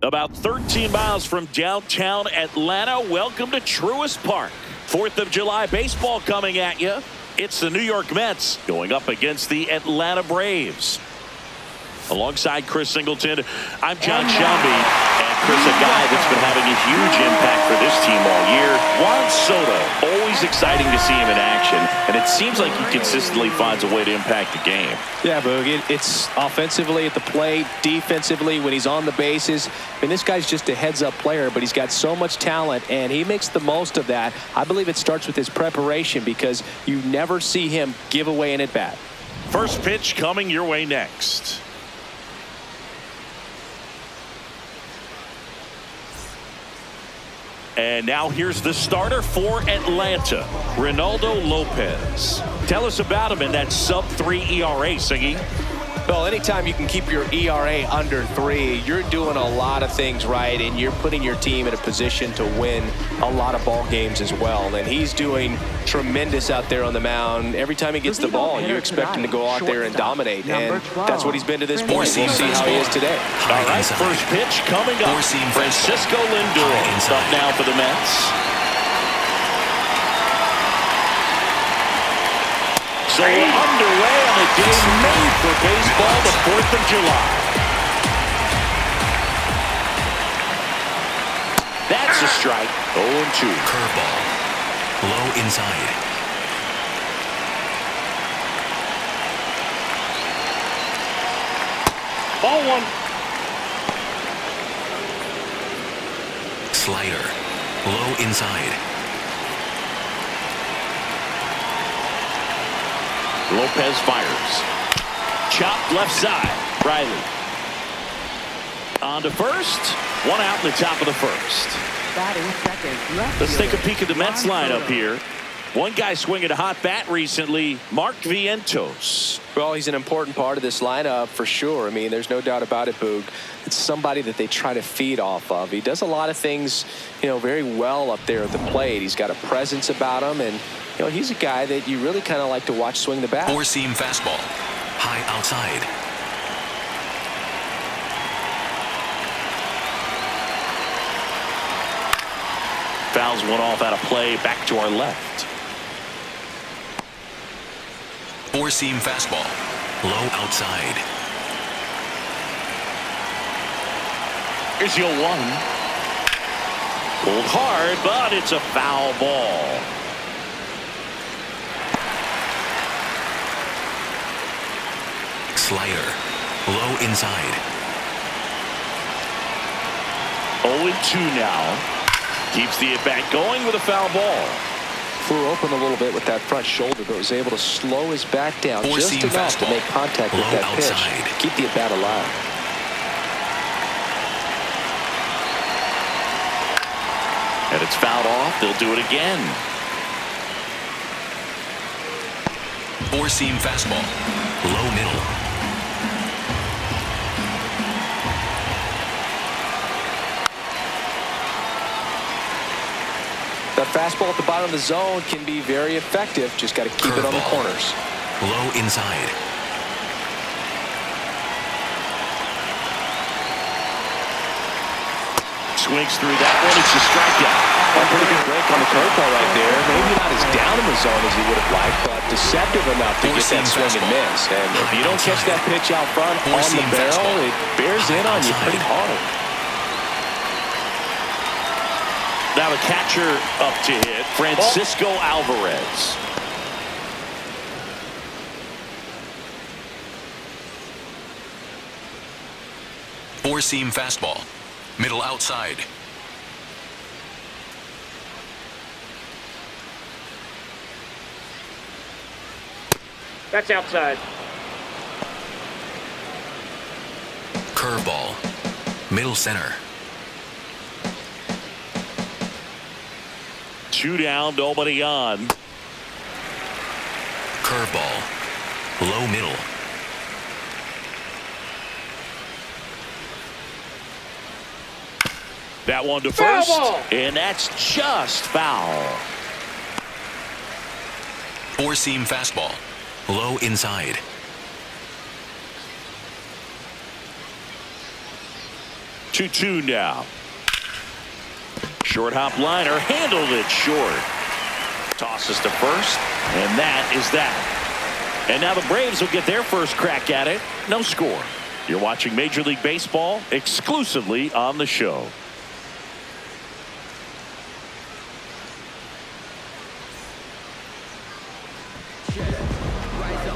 About 13 miles from downtown Atlanta. Welcome to Truist Park. 4th of July baseball coming at you. It's the New York Mets going up against the Atlanta Braves. Alongside Chris Singleton, I'm John Shelby. And Chris, a guy that's been having a huge impact for this team all year, Juan Soto. Always exciting to see him in action, and it seems like he consistently finds a way to impact the game. Yeah, Boog, it's offensively at the plate, defensively when he's on the bases. I mean, this guy's just a heads-up player, but he's got so much talent, and he makes the most of that. I believe it starts with his preparation because you never see him give away an at-bat. First pitch coming your way next. And now here's the starter for Atlanta, Reynaldo Lopez. Tell us about him in that sub-3 ERA, Siggy. Well, anytime you can keep your ERA under 3, you're doing a lot of things right, and you're putting your team in a position to win a lot of ball games as well. And he's doing tremendous out there on the mound. Every time he gets the ball, you expect him to go out there and dominate, and that's what he's been to this point. We'll see how he is today. All right, first pitch coming up. Francisco Lindor up now for the Mets. So we're underway on a day made for baseball, the 4th of July. That's a strike. 0-2. Curveball. Low inside. Ball 1. Slider. Low inside. Lopez fires. Chopped left side. Riley. On to first. One out in the top of the first. Let's take a peek at the Mets lineup here. One guy swinging a hot bat recently, Mark Vientos. Well, he's an important part of this lineup for sure. I mean, there's no doubt about it, Boog. It's somebody that they try to feed off of. He does a lot of things, very well up there at the plate. He's got a presence about him, and he's a guy that you really kind of like to watch swing the bat. Four-seam fastball. High outside. Fouls one off out of play. Back to our left. Four-seam fastball. Low outside. Here's your 1. Pulled hard, but it's a foul ball. Slider. Low inside. 0-2 now. Keeps the at-bat going with a foul ball. Flew open a little bit with that front shoulder, but was able to slow his back down just enough to make contact with that pitch. Keep the at-bat alive. And it's fouled off. They'll do it again. Four-seam fastball. Low middle. That fastball at the bottom of the zone can be very effective. Just got to keep it on the corners. Low inside. Swings through that one. It's a strikeout. A pretty good break on the curveball right there. Maybe not as down in the zone as he would have liked, but deceptive enough to get that swing and miss. And if you don't catch that pitch out front on the barrel, it bears in on you pretty hard. Now the catcher up to hit, Francisco Alvarez. Four-seam fastball. Middle outside. That's outside. Curveball. Middle center. 2 down, nobody on. Curveball. Low middle. That one to first, and that's just foul. Four-seam fastball. Low inside. 2-2 now. Short hop liner, handled it short. Tosses to first, and that is that. And now the Braves will get their first crack at it. No score. You're watching Major League Baseball exclusively on the show.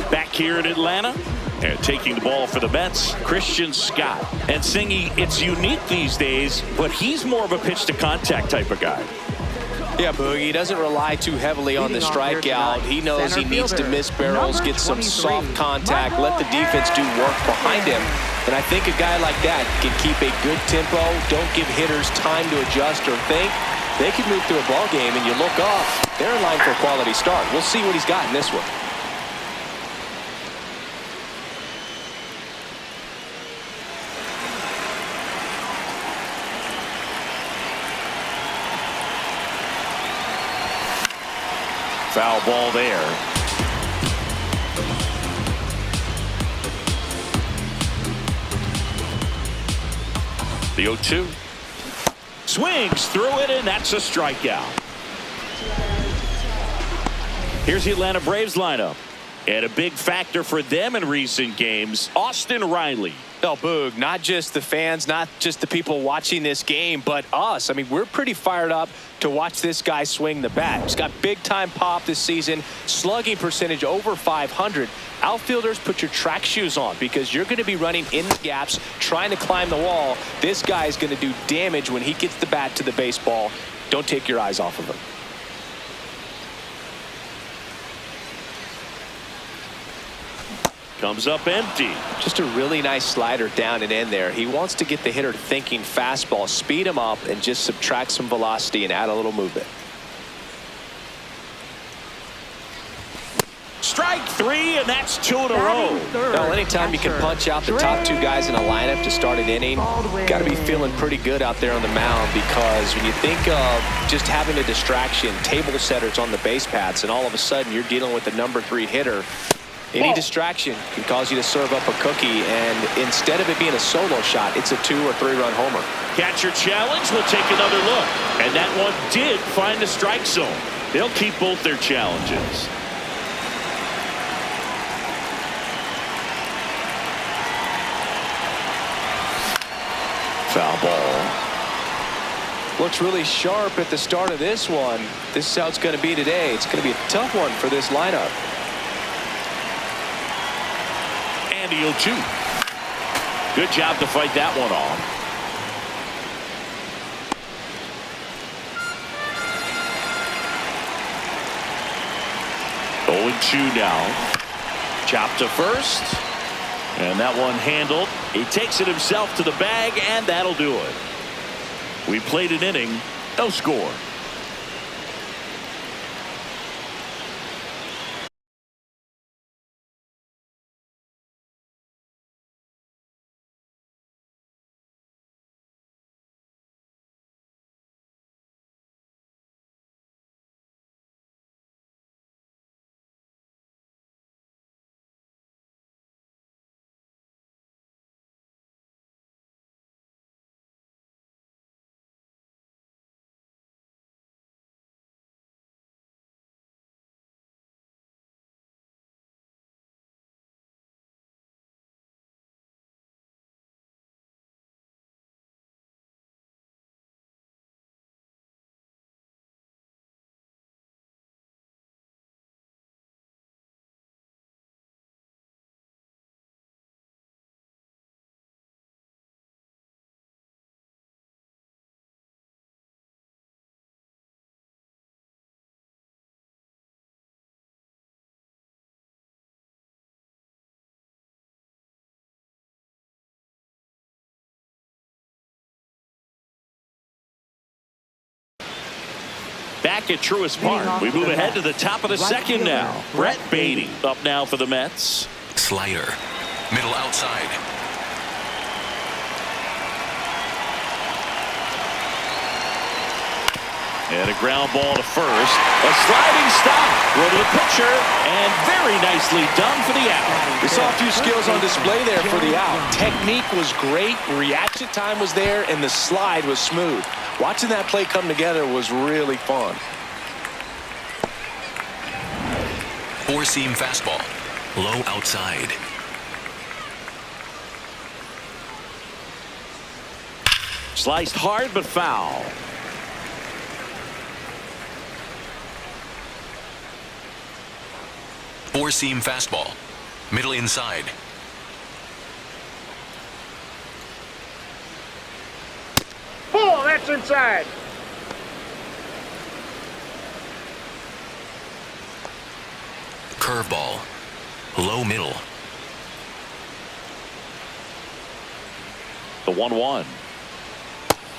Back here in Atlanta, and taking the ball for the Mets, Christian Scott. And Singy, it's unique these days, but he's more of a pitch-to-contact type of guy. Yeah, Boog, he doesn't rely too heavily on the strikeout. He knows he needs to miss barrels, get some soft contact, let the defense do work behind him. And I think a guy like that can keep a good tempo, don't give hitters time to adjust or think. They can move through a ball game, and you look up, they're in line for a quality start. We'll see what he's got in this one. Foul ball there. The 0-2. Swings through it, and that's a strikeout. Here's the Atlanta Braves lineup. And a big factor for them in recent games, Austin Riley. No, Boog, not just the fans, not just the people watching this game, but us. I mean, we're pretty fired up to watch this guy swing the bat. He's got big-time pop this season, slugging percentage over 500. Outfielders, put your track shoes on because you're going to be running in the gaps, trying to climb the wall. This guy is going to do damage when he gets the bat to the baseball. Don't take your eyes off of him. Comes up empty. Just a really nice slider down and in there. He wants to get the hitter thinking fastball, speed him up, and just subtract some velocity and add a little movement. Strike three, and that's 2 in a row. Now, anytime you can punch out the top 2 guys in a lineup to start an inning, got to be feeling pretty good out there on the mound, because when you think of just having a distraction, table setters on the base paths, and all of a sudden you're dealing with the number 3 hitter, any distraction can cause you to serve up a cookie, and instead of it being a solo shot, it's a 2 or 3 run homer. Catcher challenge will take another look, and that one did find the strike zone. They'll keep both their challenges. Foul ball. Looks really sharp at the start of this one. This is how it's going to be today. It's going to be a tough one for this lineup. And the 0-2. Good job to fight that one off. Oh, 2 now. Chop to first. And that one handled. He takes it himself to the bag, and that'll do it. We played an inning, no score. Back at Truist Park, we move ahead to the top of the second now. Brett Baty up now for the Mets. Slider. Middle outside. And a ground ball to first. A sliding stop. Go to the pitcher. And very nicely done for the out. We saw a few skills on display there for the out. Technique was great. Reaction time was there. And the slide was smooth. Watching that play come together was really fun. Four-seam fastball. Low outside. Sliced hard but foul. Four-seam fastball. Middle inside. Oh, that's inside. Curveball. Low middle. The 1-1.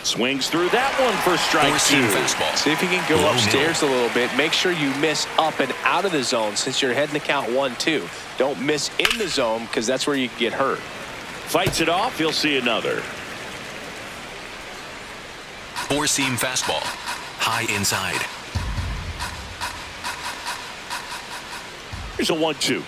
Swings through that one for strike Four-seam two. fastball. See if you can go Low upstairs a little bit. Make sure you miss up and out of the zone since you're heading to count 1-2. Don't miss in the zone because that's where you can get hurt. Fights it off. You'll see another. Four-seam fastball. High inside. Here's a 1-2.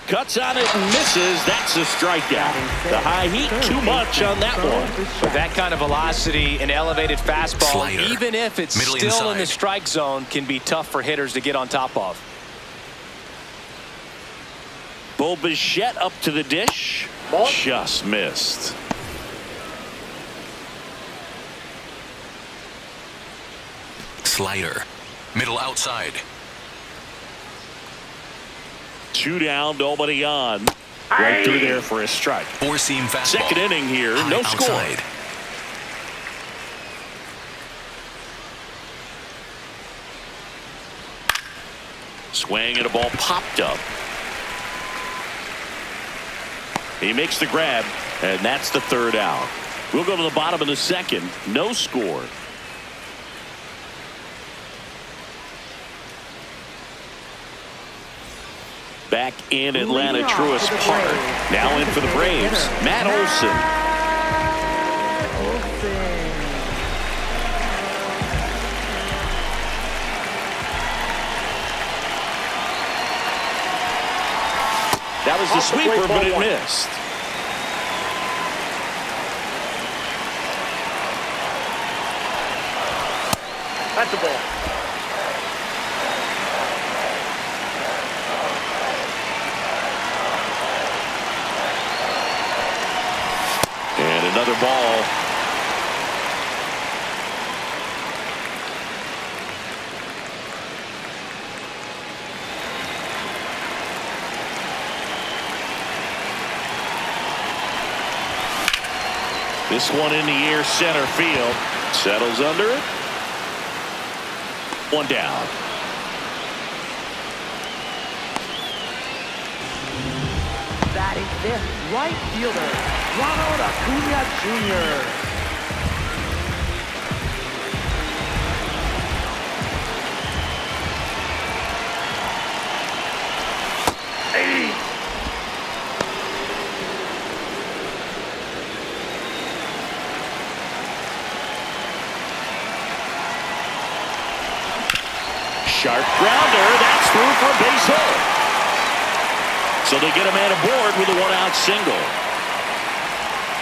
Cuts on it and misses. That's a strikeout. The high heat, too much on that one. With that kind of velocity, an elevated fastball, Slider. even if it's Middle still in the inside. strike zone, can be tough for hitters to get on top of. Bo Bichette up to the dish. Just missed. Slider. Middle outside. 2 down, nobody on. Right through there for a strike. Four-seam fastball. Second inning here, High no score. outside. Swing and a ball popped up. He makes the grab, and that's the third out. We'll go to the bottom of the second. No score. Back in Atlanta, Truist Park. Now in for the Braves, Matt Olson. That was the sweeper, but it missed. That's a ball. And another ball. This one in the air, center field. Settles under it. One down. Batting fifth, right fielder, Ronald Acuna Jr. Sharp grounder. That's through for a base hit. So they get a man aboard with a one-out single.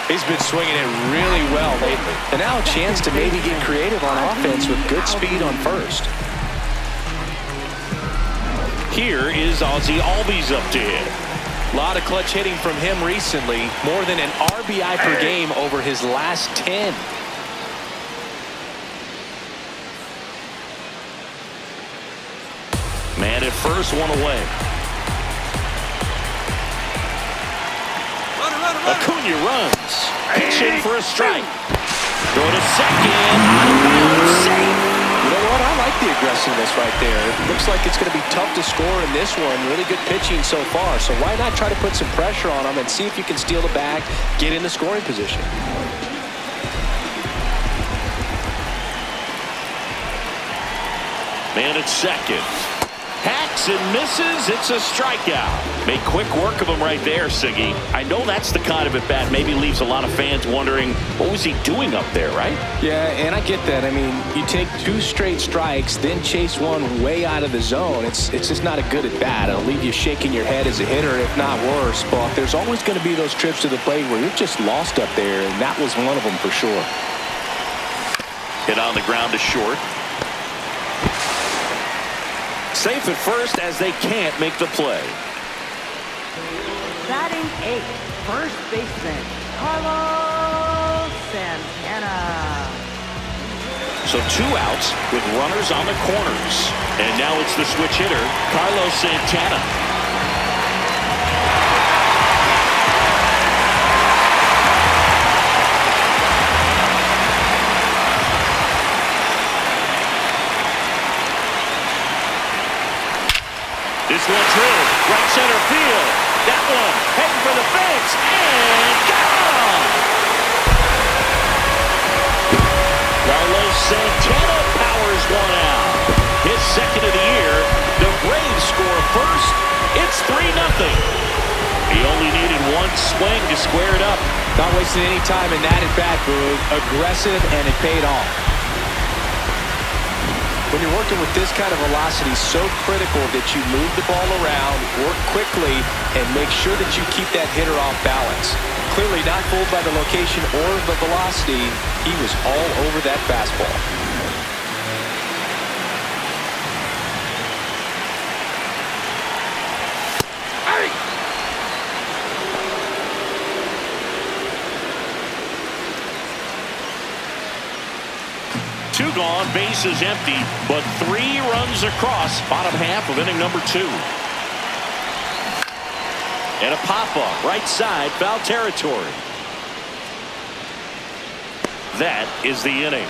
He's been swinging it really well lately. And now a chance to maybe get creative on offense with good speed on first. Here is Ozzie Albies up to hit. A lot of clutch hitting from him recently. More than an RBI per game over his last 10. Man at first, one away. Acuna runs. Pitch in for a strike. Throw to second. Out of bounds. Safe. You know what? I like the aggressiveness right there. It looks like it's going to be tough to score in this one. Really good pitching so far. So why not try to put some pressure on him and see if you can steal the bag, get in the scoring position. Man at second. Hat Swings and misses. It's a strikeout. Made quick work of him right there, Siggy. I know that's the kind of at-bat maybe leaves a lot of fans wondering, what was he doing up there, right? Yeah, and I get that. I mean, you take 2 straight strikes, then chase one way out of the zone. It's just not a good at-bat. It'll leave you shaking your head as a hitter, if not worse. But there's always going to be those trips to the plate where you're just lost up there, and that was one of them for sure. Hit on the ground to short. Safe at first as they can't make the play. Batting 8th, first baseman, Carlos Santana. So 2 outs with runners on the corners. And now it's the switch hitter, Carlos Santana. This one drilled, right center field. That one heading for the fence, and gone! Carlos Santana powers one out. His second of the year. The Braves score first. It's 3-0. He only needed one swing to square it up. Not wasting any time in that at-bat, Boog. Aggressive, and it paid off. When you're working with this kind of velocity, so critical that you move the ball around, work quickly, and make sure that you keep that hitter off balance. Clearly not fooled by the location or the velocity. He was all over that fastball. Two gone, bases empty, but 3 runs across bottom half of inning number 2. And a pop-up, right side, foul territory. That is the inning.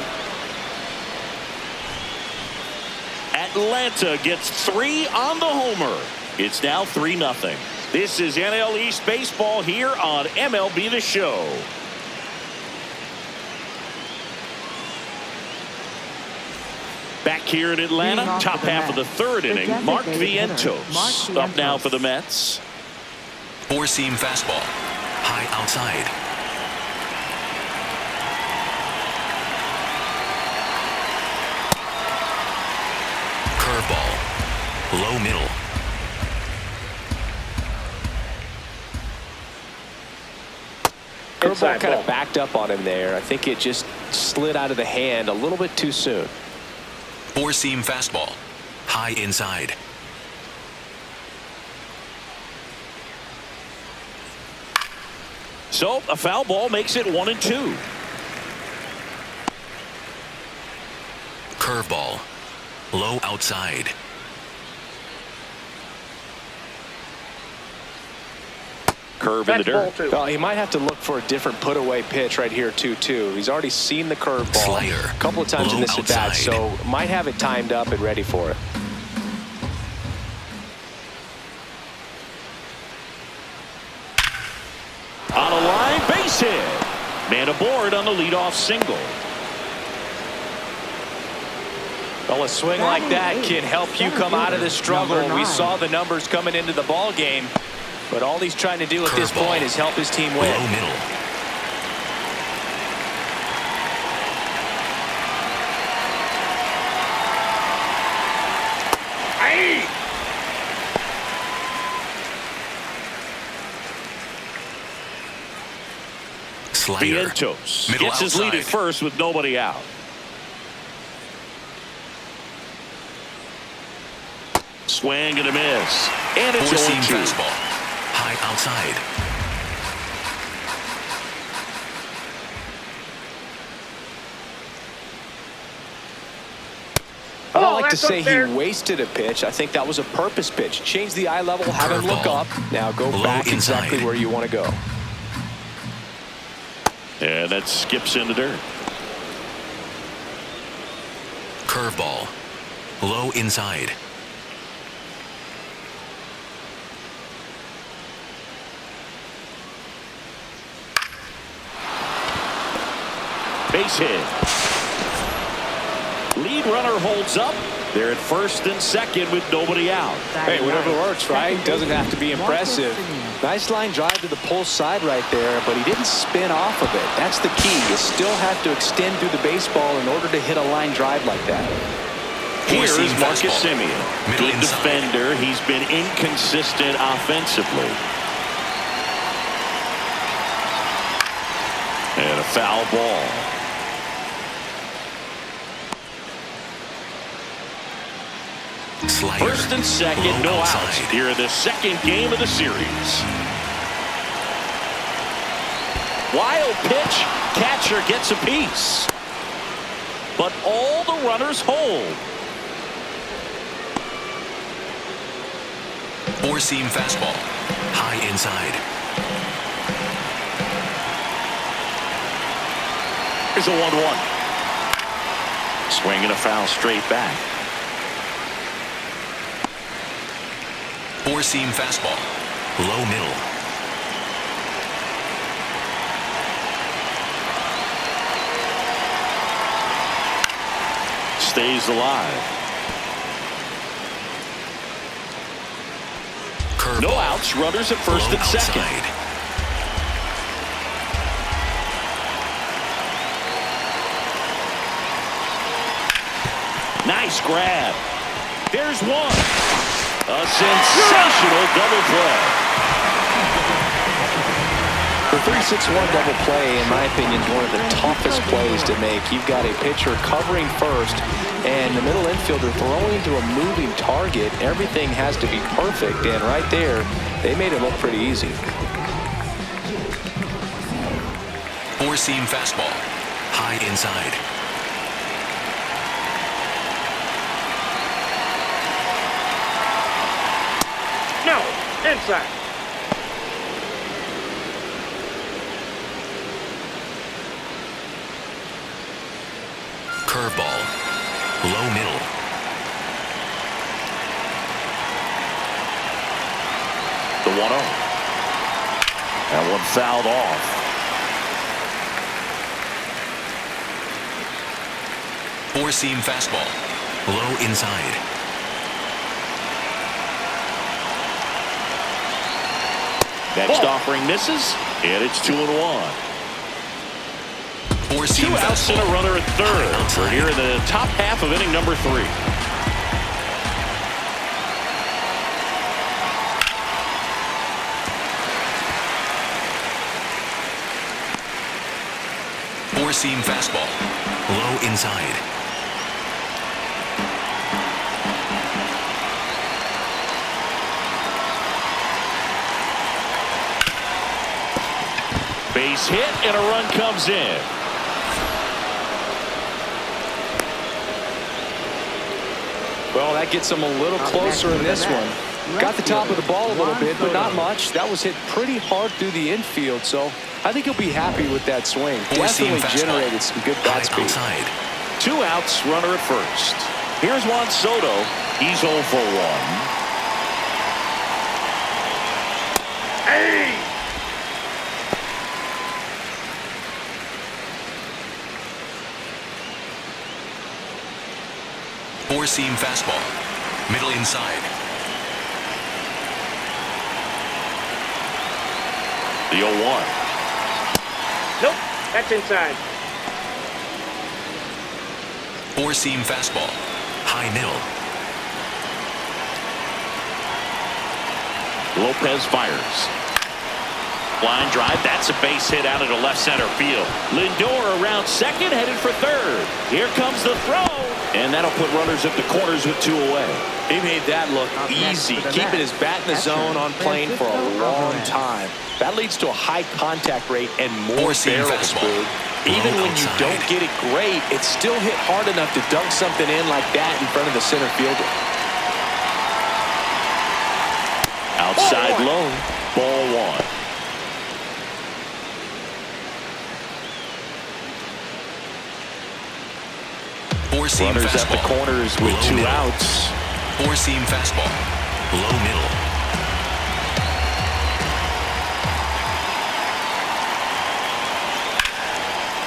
Atlanta gets 3 on the homer. It's now 3-0. This is NL East Baseball here on MLB The Show. Back here in Atlanta, top half of the 3rd inning, Mark Vientos up now for the Mets. 4-seam fastball. High outside. Curveball. Low middle. Curveball kind of backed up on him there. I think it just slid out of the hand a little bit too soon. 4-seam fastball. High inside. So a foul ball makes it 1-2. Curveball. Low outside. Curve in the dirt. Well, he might have to look for a different put-away pitch right here, too. He's already seen the curveball Slider. a couple of times in this at-bat, so might have it timed up and ready for it. On a line, base hit. Man aboard on the leadoff single. Well, a swing like that can help you come out of the struggle. We saw the numbers coming into the ball game. But all he's trying to do at this point is help his team win. Low middle. Hey! Slider. Vientos Middle gets his lead at first with nobody out. Swing and a miss. And it's 4-seam 0-2. fastball. High outside. I don't like to say he wasted a pitch. I think that was a purpose pitch. Change the eye level, have him look up. Now go back exactly where you want to go. And that skips in the dirt. Curveball. Low inside. Base hit. Lead runner holds up. They're at first and second with nobody out. Hey, whatever works, right? Doesn't have to be impressive. Nice line drive to the pull side right there, but he didn't spin off of it. That's the key. You still have to extend through the baseball in order to hit a line drive like that. Here's Marcus fastball. Semien. Middle Good inside. defender. He's been inconsistent offensively. And a foul ball. Slider. First and second, Low no outside. outs. Here in the second game of the series. Wild pitch. Catcher gets a piece. But all the runners hold. Four-seam fastball. High inside. Here's a 1-1. Swing and a foul straight back. Four-seam fastball. Low middle. Stays alive. Curveball. No outs. Runners at first Low and second. outside. Nice grab. There's one. A sensational double play. The 3-6-1 double play, in my opinion, is one of the toughest plays to make. You've got a pitcher covering first, and the middle infielder throwing to a moving target. Everything has to be perfect, and right there, they made it look pretty easy. Four-seam fastball. High inside. No, inside. Curveball. Low middle. The 1-0. That one fouled off. Four-seam fastball. Low inside. Next offering misses, and it's 2-1. Four-seam 2 outs fastball. and a runner at third. Outside. We're here in the top half of inning number 3. Four-seam fastball. Low inside. Base hit, and a run comes in. Well, that gets them a little closer in this one. Got the top of the ball a little bit, but not much. That was hit pretty hard through the infield, so I think he'll be happy with that swing. Four-seam Definitely fastball. generated some good bat High speed. outside. 2 outs, runner at first. Here's Juan Soto. He's 0 for 1. Hey! Four-seam fastball. Middle inside. The 0-1. Nope, that's inside. Four-seam fastball. High middle. Lopez fires. Line drive. That's a base hit out into left center field. Lindor around second, headed for third. Here comes the throw. And that'll put runners at the corners with 2 away. He made that look easy, keeping his bat in the zone on plane for a long time. That leads to a high contact rate and more Four-seam barrel fastball. speed. Even Low when you outside. don't get it great, it's still hit hard enough to dunk something in like that in front of the center fielder. Outside low. Ball 1. Four-seam Runners at the fastball. corners with Low 2 middle. outs. Four-seam fastball. Low middle.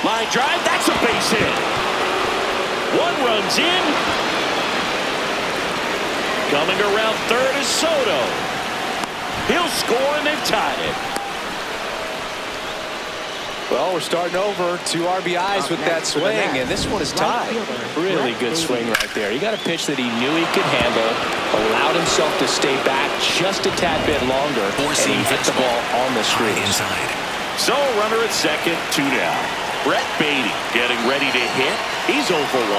Line drive. That's a base hit. 1 runs in. Coming around third is Soto. He'll score, and they've tied it. Well, we're starting over. 2 RBIs with that swing, and this one is tied. Really good swing right there. He got a pitch that he knew he could handle, allowed himself to stay back just a tad bit longer, and he hit the ball on the screen. Inside. So, runner at second, 2 down. Brett Baty getting ready to hit. He's 0 for 1.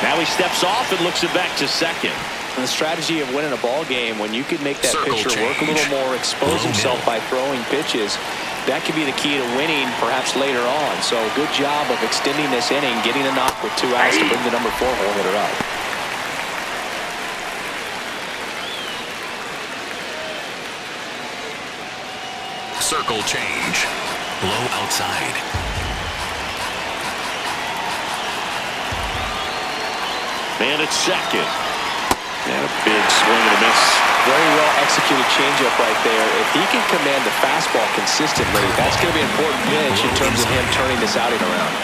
Now he steps off and looks it back to second. And the strategy of winning a ball game, when you can make that Circle pitcher work a change. little more, expose himself by throwing pitches, that could be the key to winning perhaps later on. So good job of extending this inning, getting a knock with 2 outs to bring the number 4 hole hitter up. Circle change. Low outside. Man at second. And a big swing and a miss. Very well executed changeup right there. If he can command the fastball consistently, that's going to be an important pitch in terms of him turning this outing around.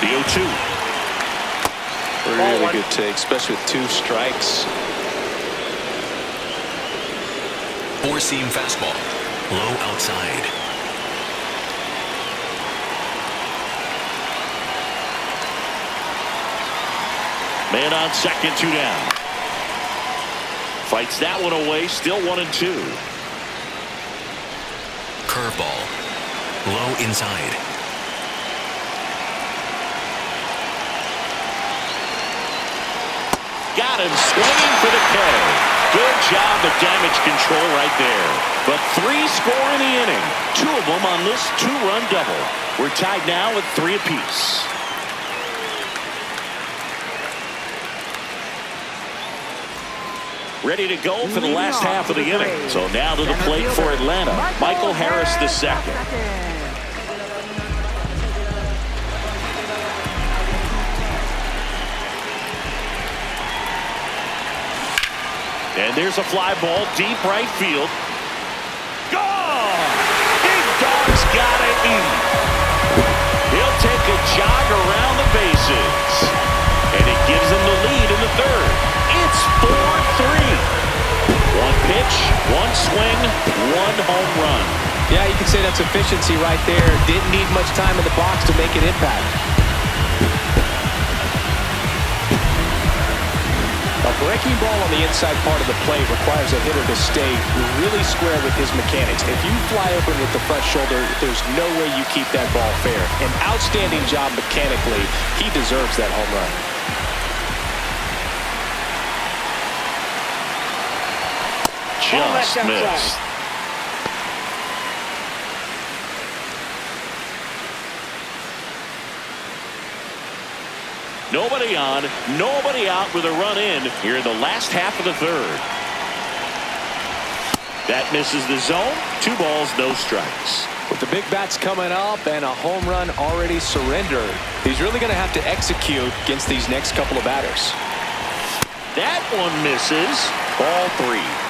The 0-2. Really good take, especially with 2 strikes. 4-seam fastball. Low outside. Man on second, 2 down. Fights that one away, still 1-2. Curveball. Low inside. Got him swinging for the K. Good job of damage control right there. But 3 score in the inning. 2 of them on this 2-run double. We're tied now at 3 apiece. Ready to go for the last half of the inning. So now to the plate for Atlanta, Michael Harris II. And there's a fly ball deep right field. Gone! Big Dog's got to eat. He'll take a jog around the bases. And it gives him the lead in the third. It's 4-3. 1 pitch, 1 swing, 1 home run. Yeah, you can say that's efficiency right there. Didn't need much time in the box to make an impact. A breaking ball on the inside part of the plate requires a hitter to stay really square with his mechanics. If you fly open with the front shoulder, there's no way you keep that ball fair. An outstanding job mechanically. He deserves that home run. Just missed. Nobody on, nobody out with a run in here in the last half of the third. That misses the zone. 2 balls, no strikes. With the big bats coming up and a home run already surrendered, he's really going to have to execute against these next couple of batters. That one misses. Ball 3.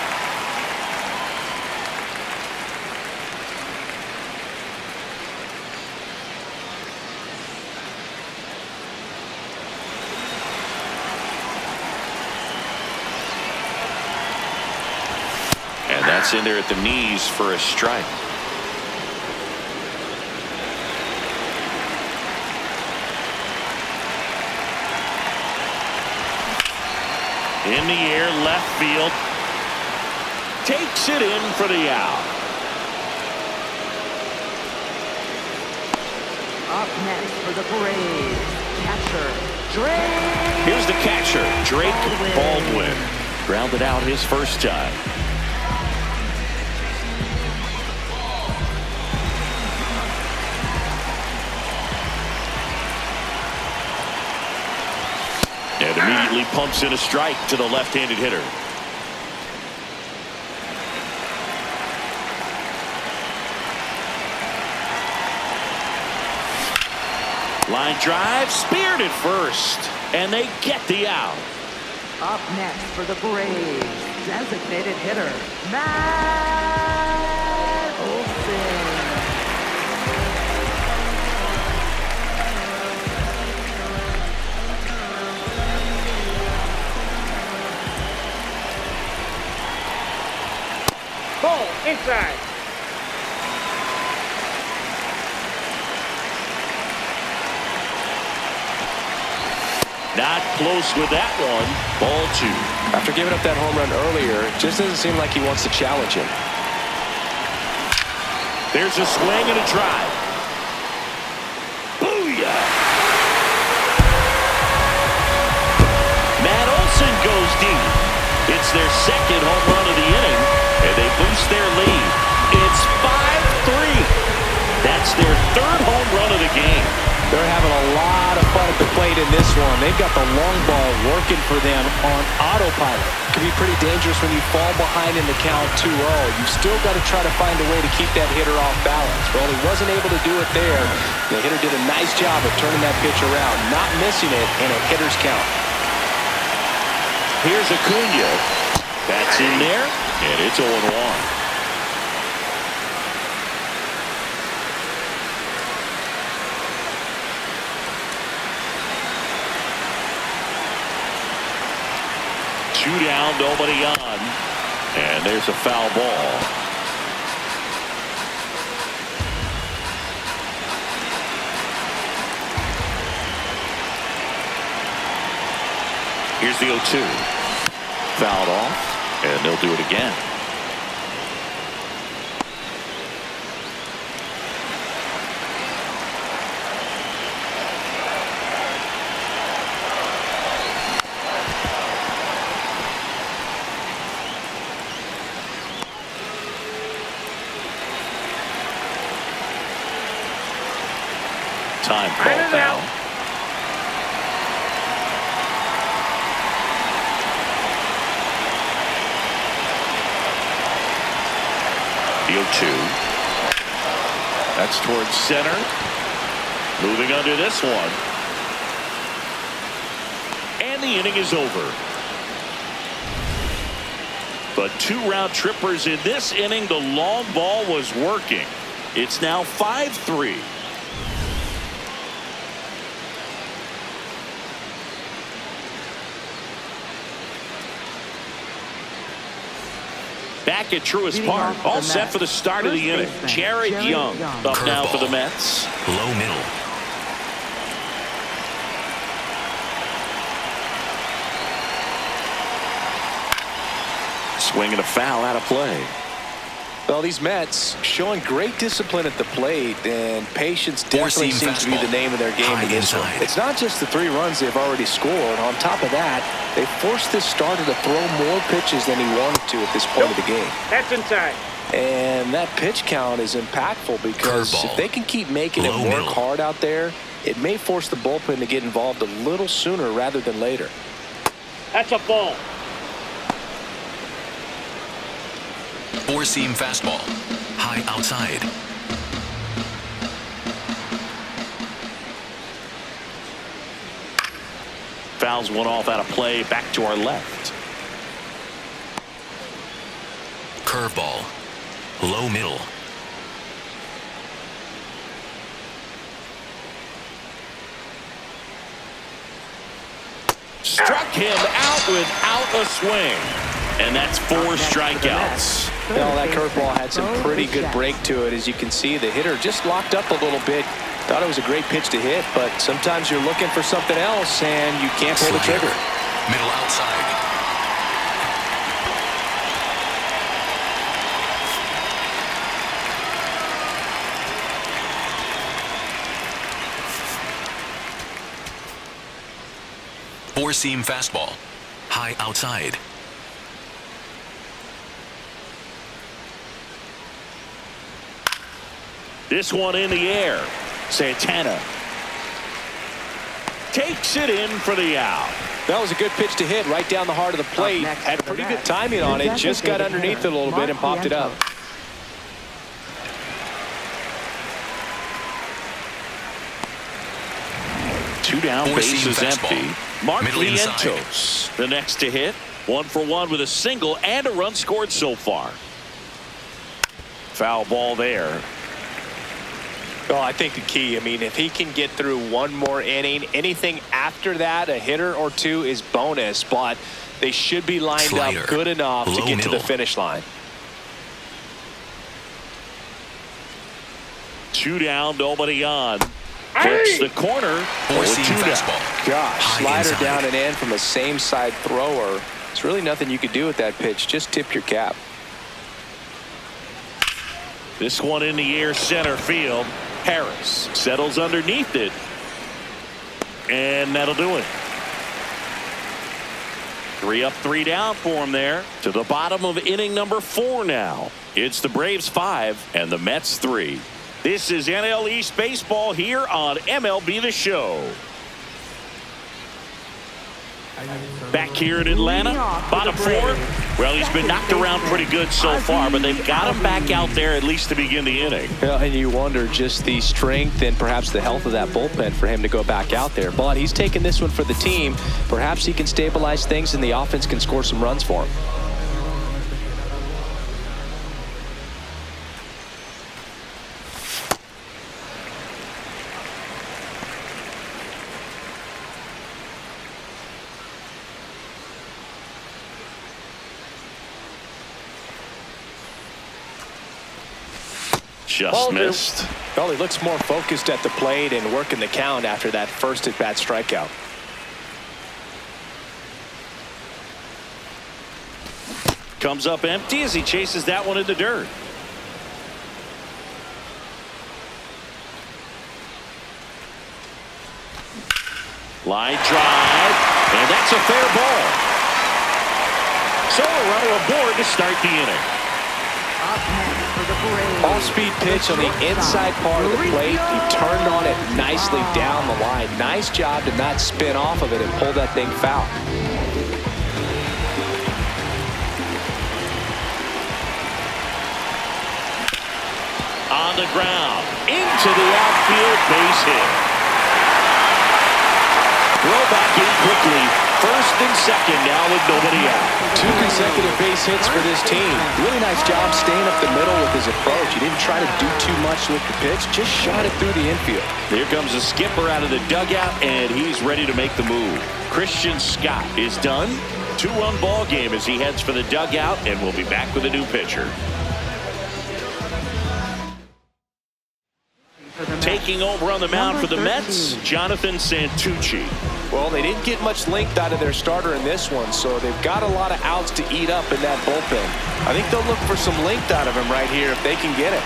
And that's in there at the knees for a strike. In the air, left field. Takes it in for the out. Up next for the Braves, catcher Drake. Here's the catcher, Drake Baldwin. Grounded out his first time. And immediately pumps in a strike to the left-handed hitter. Line drive, speared at first, and they get the out. Up next for the Braves, designated hitter Matt Olson. ball. Inside. Not close with that one. Ball 2. After giving up that home run earlier, it just doesn't seem like he wants to challenge him. There's a swing and a drive. Booyah! Matt Olson goes deep. It's their second home run of the inning, and they boost their lead. It's 5-3. That's their third home run of the game. They're having a lot of fun at the plate in this one. They've got the long ball working for them on autopilot. It can be pretty dangerous when you fall behind in the count 2-0. You've still got to try to find a way to keep that hitter off balance. Well, he wasn't able to do it there. The hitter did a nice job of turning that pitch around, not missing it in a hitter's count. Here's Acuna. That's in there, and it's 0-1. Two down, nobody on. And there's a foul ball. Here's the 0-2. Fouled off, and they'll do it again. Time called now. The 0-2. That's towards center. Moving under this one. And the inning is over. But 2 round trippers in this inning. The long ball was working. It's now 5-3. Back at Truist Park, all set for the start of the inning. Jared Young up now for the Mets. Low middle. Swing and a foul out of play. Well, these Mets showing great discipline at the plate, and patience definitely seems to be the name of their game in this one. It's not just the 3 runs they've already scored. On top of that, they forced this starter to throw more pitches than he wanted to at this point of the game. That's inside. And that pitch count is impactful because if they can keep making it work hard out there, it may force the bullpen to get involved a little sooner rather than later. That's a ball. 4-seam fastball. High outside. Fouls one off out of play. Back to our left. Curveball. Low middle. Struck him out without a swing. And that's 4 strikeouts. Well, that curveball had some pretty good break to it. As you can see, the hitter just locked up a little bit. Thought it was a great pitch to hit, but sometimes you're looking for something else, and you can't pull the trigger. Middle outside. Four-seam fastball. High outside. This one in the air. Santana takes it in for the out. That was a good pitch to hit right down the heart of the plate. Had pretty good timing on it. Just got underneath it a little bit and popped it up. Two down, bases empty. Mark Vientos, the next to hit. 1 for 1 with a single and a run scored so far. Foul ball there. Well, I think the key, if he can get through one more inning, anything after that, a hitter or two is bonus, but they should be lined up good enough to get to the finish line. 2 down, nobody on. Hits the corner. Four-seam 2 down. fastball. Gosh, High slider inside. down and in from a same-side thrower. There's really nothing you could do with that pitch. Just tip your cap. This one in the air, center field. Harris settles underneath it. And that'll do it. 3 up, 3 down for him there. To the bottom of inning number 4 now. It's the Braves 5 and the Mets 3. This is NL East Baseball here on MLB The Show. Back here in Atlanta, bottom 4. Well, he's been knocked around pretty good so far, but they've got him back out there at least to begin the inning. Yeah, and you wonder just the strength and perhaps the health of that bullpen for him to go back out there. But he's taking this one for the team. Perhaps he can stabilize things and the offense can score some runs for him. Just missed. Well, he looks more focused at the plate and working the count after that first at-bat strikeout. Comes up empty as he chases that one in the dirt. Line drive, and that's a fair ball. So a runner aboard to start the inning. Up next for the Braves. Off-speed pitch on the inside part of the plate. He turned on it nicely down the line. Nice job to not spin off of it and pull that thing foul. On the ground, into the outfield, base hit. Throw back in quickly. First and second now with nobody out. 2 consecutive base hits for this team. Really nice job staying up the middle with his approach. He didn't try to do too much with the pitch, just shot it through the infield. Here comes the skipper out of the dugout, and he's ready to make the move. Christian Scott is done. 2-run ball game as he heads for the dugout, and we'll be back with a new pitcher. Taking over on the mound for the Mets, Jonathan Santucci. Well, they didn't get much length out of their starter in this one, so they've got a lot of outs to eat up in that bullpen. I think they'll look for some length out of him right here if they can get it.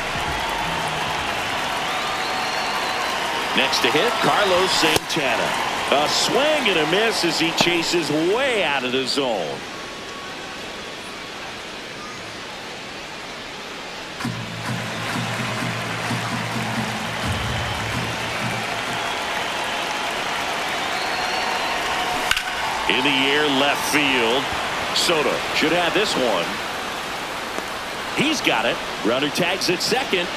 Next to hit, Carlos Santana. A swing and a miss as he chases way out of the zone. In the air, left field. Soto should have this one. He's got it. Runner tags at second.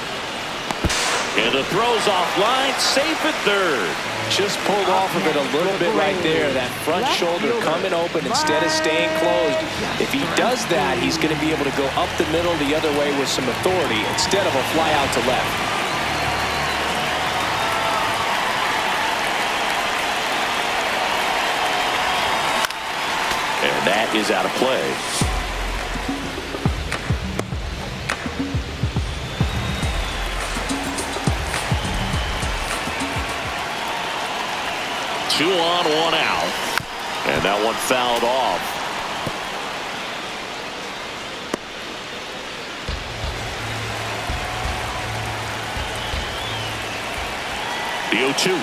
And the throw's offline, safe at third. Just pulled off of it a little bit right there. That front shoulder coming open instead of staying closed. If he does that, he's going to be able to go up the middle the other way with some authority instead of a fly out to left. And that is out of play. Two on, 1 out. And that one fouled off. The 0-2.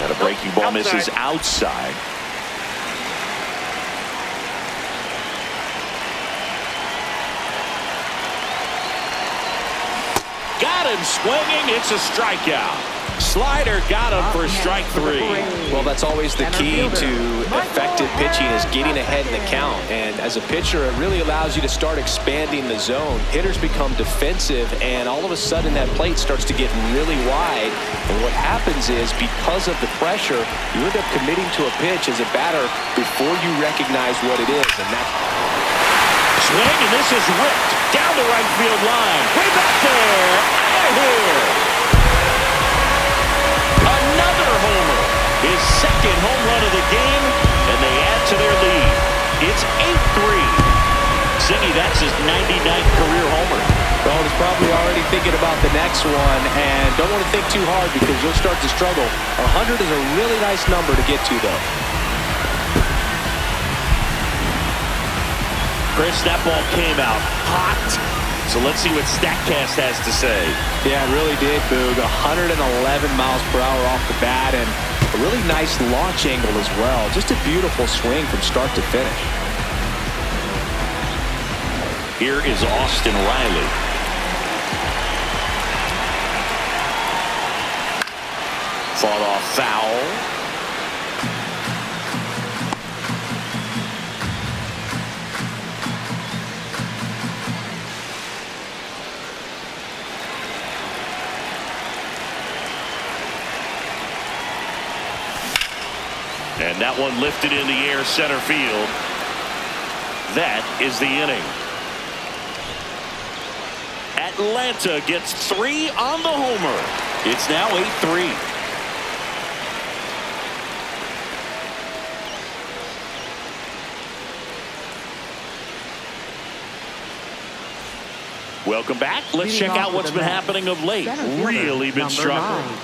And a breaking ball misses outside. Got him swinging. It's a strikeout. Slider got him for strike 3. Well, that's always the key to effective pitching is getting ahead in the count. And as a pitcher, it really allows you to start expanding the zone. Hitters become defensive, and all of a sudden that plate starts to get really wide. And what happens is because of the pressure, you end up committing to a pitch as a batter before you recognize what it is. And that's swing, and this is ripped down the right field line. Way back there. Out of here. Another homer. His second home run of the game, and they add to their lead. It's 8-3. Singy, that's his 99th career homer. Well, he's probably already thinking about the next one, and don't want to think too hard because you'll start to struggle. 100 is a really nice number to get to, though. Chris, that ball came out hot. So let's see what StatCast has to say. Yeah, it really did, Boog. 111 miles per hour off the bat, and a really nice launch angle as well. Just a beautiful swing from start to finish. Here is Austin Riley. Fought off foul. And that one lifted in the air center field. That is the inning. Atlanta gets 3 on the homer. It's now 8-3. Welcome back. Let's check out what's been happening of late. Really been struggling. 9.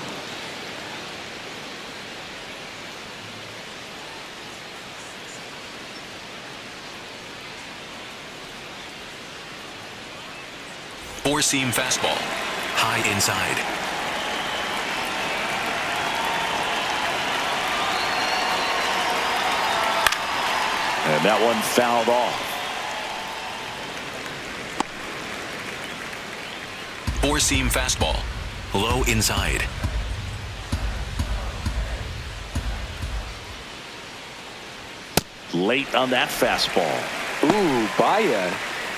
Four-seam fastball. High inside. And that one fouled off. Four-seam fastball. Low inside. Late on that fastball. Ooh, Baya.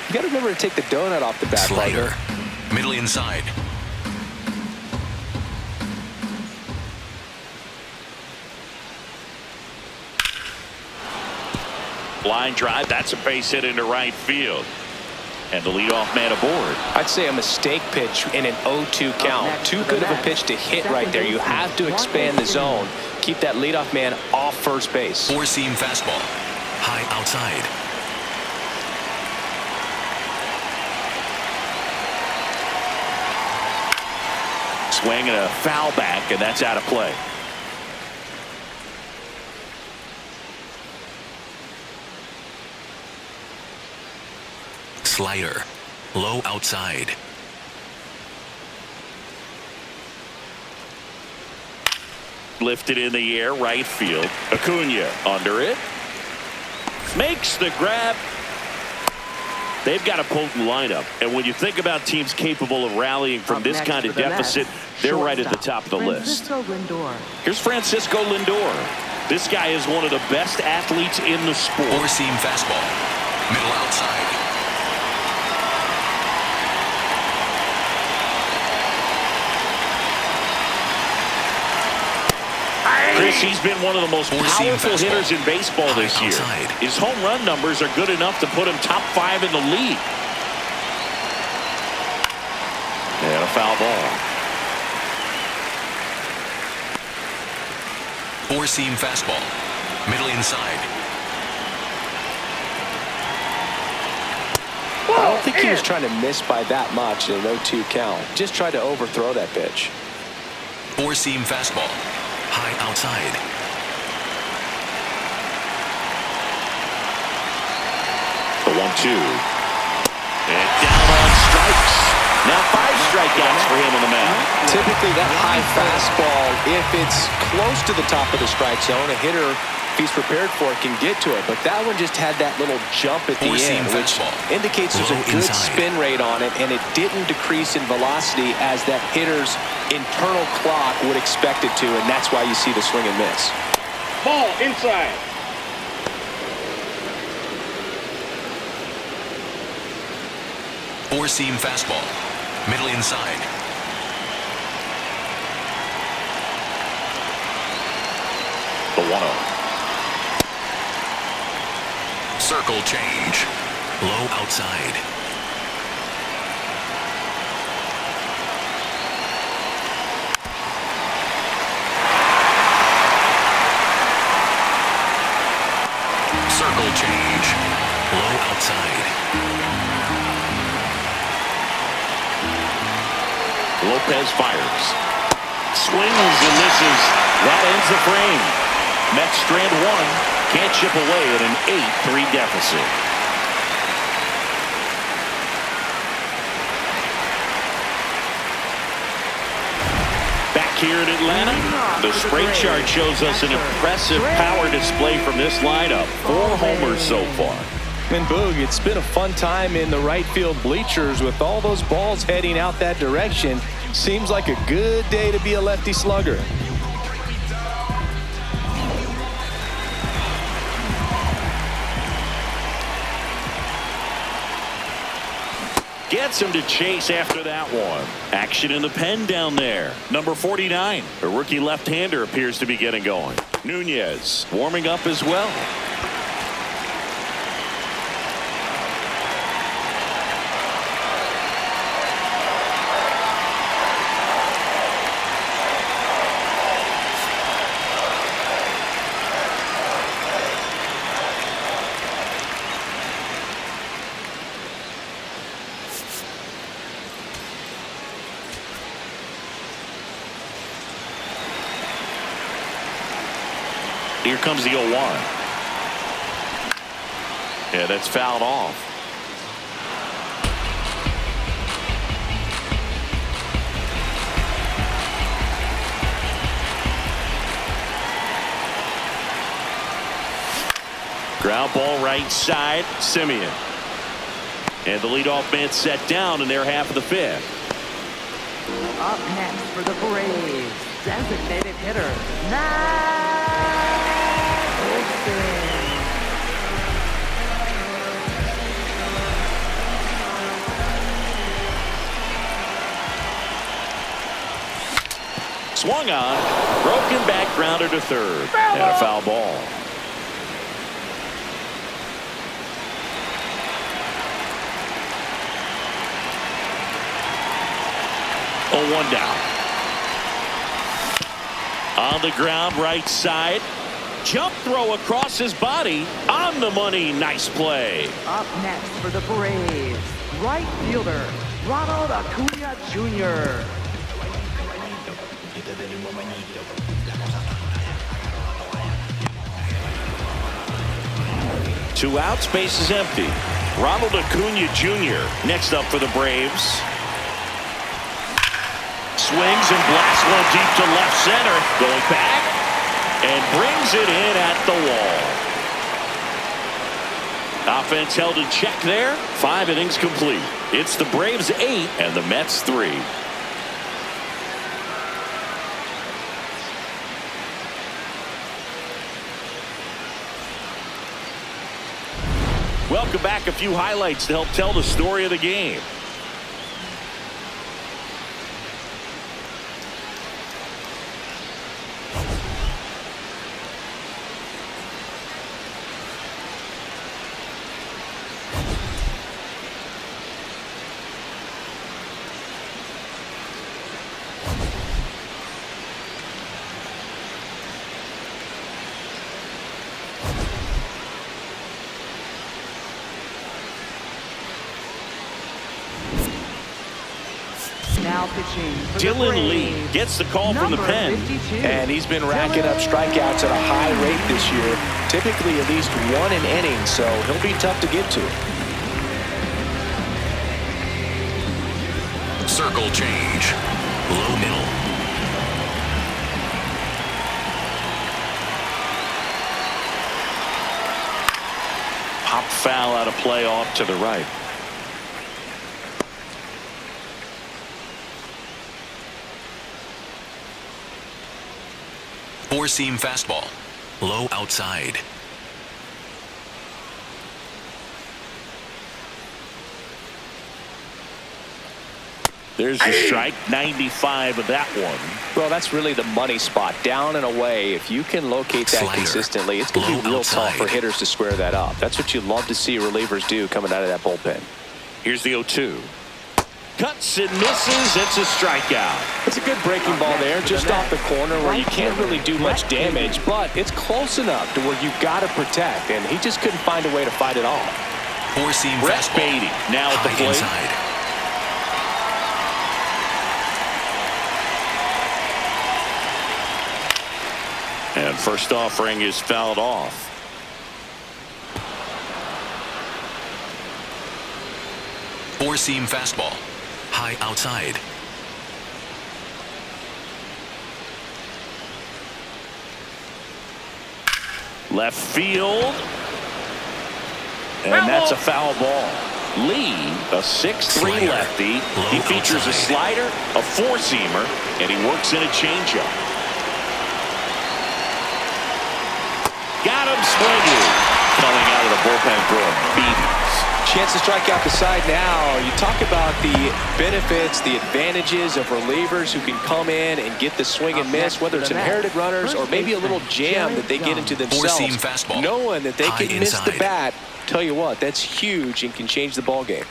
You got to remember to take the donut off the bat. Slider. Middle inside. Line drive. That's a base hit into right field. And the leadoff man aboard. I'd say a mistake pitch in an 0-2 count. Too good of a pitch to hit right there. You have to expand the zone. Keep that leadoff man off first base. Four-seam fastball. High outside. Swing and a foul back, and that's out of play. Slider. Low outside. Lifted in the air, right field. Acuna under it. Makes the grab. They've got a potent lineup. And when you think about teams capable of rallying from this kind of deficit, they're right at the top of the list. Here's Francisco Lindor. This guy is one of the best athletes in the sport. Four-seam fastball. Middle outside. Chris, he's been one of the most powerful hitters in baseball this year. His home run numbers are good enough to put him top 5 in the league. And a foul ball. Four-seam fastball. Middle inside. I don't think he was trying to miss by that much in an 0-2 count. Just tried to overthrow that pitch. Four-seam fastball. High outside. The 1-2. And down on strikes. Now 5 strikeouts for him in the mound. Typically that high fastball, if it's close to the top of the strike zone, a hitter, if he's prepared for it, can get to it. But that one just had that little jump at the end, which indicates there's a good spin rate on it, and it didn't decrease in velocity as that hitter's internal clock would expect it to, and that's why you see the swing and miss. Ball inside. Four-seam fastball. Middle inside. The 1-0. Circle change. Low outside. Circle change. Low outside. Lopez fires. Swings and misses. That ends the frame. Mets strand one. Can't chip away at an 8-3 deficit. Back here in Atlanta, the spray chart shows us an impressive power display from this lineup. 4 homers so far. And Boog, it's been a fun time in the right field bleachers with all those balls heading out that direction. Seems like a good day to be a lefty slugger. Gets him to chase after that one. Action in the pen down there. Number 49. A rookie left-hander appears to be getting going. Nunez warming up as well. Here comes the 0-1. Yeah, that's fouled off. Ground ball right side. Simeon. And the leadoff man set down in their half of the 5th. Up next for the Braves, designated hitter, Matt Olson. Swung on, broken back grounder to third, and a foul ball. Oh, 1 down. On the ground, right side. Jump throw across his body. On the money. Nice play. Up next for the Braves, right fielder, Ronald Acuna Jr. 2 outs, base is empty. Ronald Acuna Jr. next up for the Braves. Swings and blasts one deep to left center. Going back and brings it in at the wall. Offense held in check there. 5 innings complete. It's the Braves 8 and the Mets 3. Welcome back. A few highlights to help tell the story of the game. Now pitching for the Dylan Lee Braves, gets the call from the number pen. 52. And he's been racking up strikeouts at a high rate this year. Typically at least 1 an inning, so he'll be tough to get to. Circle change. Low middle. Pop foul out of play off to the right. Four-seam fastball. Low outside. There's the strike. 95 of that one. Well, that's really the money spot. Down and away. If you can locate that Slider. consistently, it's going to be Low real outside. tough for hitters to square that up. That's what you love to see relievers do coming out of that bullpen. Here's the 0-2. Cuts and misses. It's a strikeout. It's a good breaking ball there, just off the corner where you can't really do much damage, but it's close enough to where you've got to protect, and he just couldn't find a way to fight it off. Four-seam Brett fastball. Beatty now at the High plate. inside. And first offering is fouled off. Four-seam fastball. High outside. Left field. And that's a foul ball. Lee, a 6'3" lefty. He features a slider, a four-seamer, and he works in a changeup. Got him swinging. Coming out of the bullpen throwing beatings. Chance to strike out the side now. You talk about the benefits, the advantages of relievers who can come in and get the swing and miss, whether it's inherited runners or maybe a little jam that they get into themselves. Four-seam fastball. Knowing that they High can miss the inside. bat, tell you what, that's huge and can change the ball game.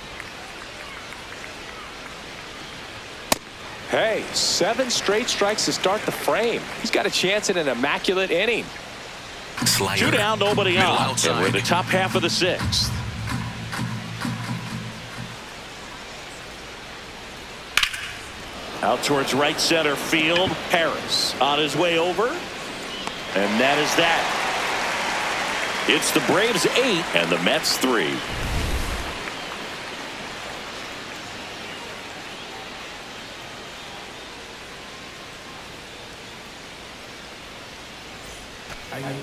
Hey, 7 straight strikes to start the frame. He's got a chance at an immaculate inning. Slider. 2 down, nobody Middle out. outside. And we're in the top half of the 6th. Out towards right center field. Harris on his way over. And that is that. It's the Braves 8 and the Mets 3.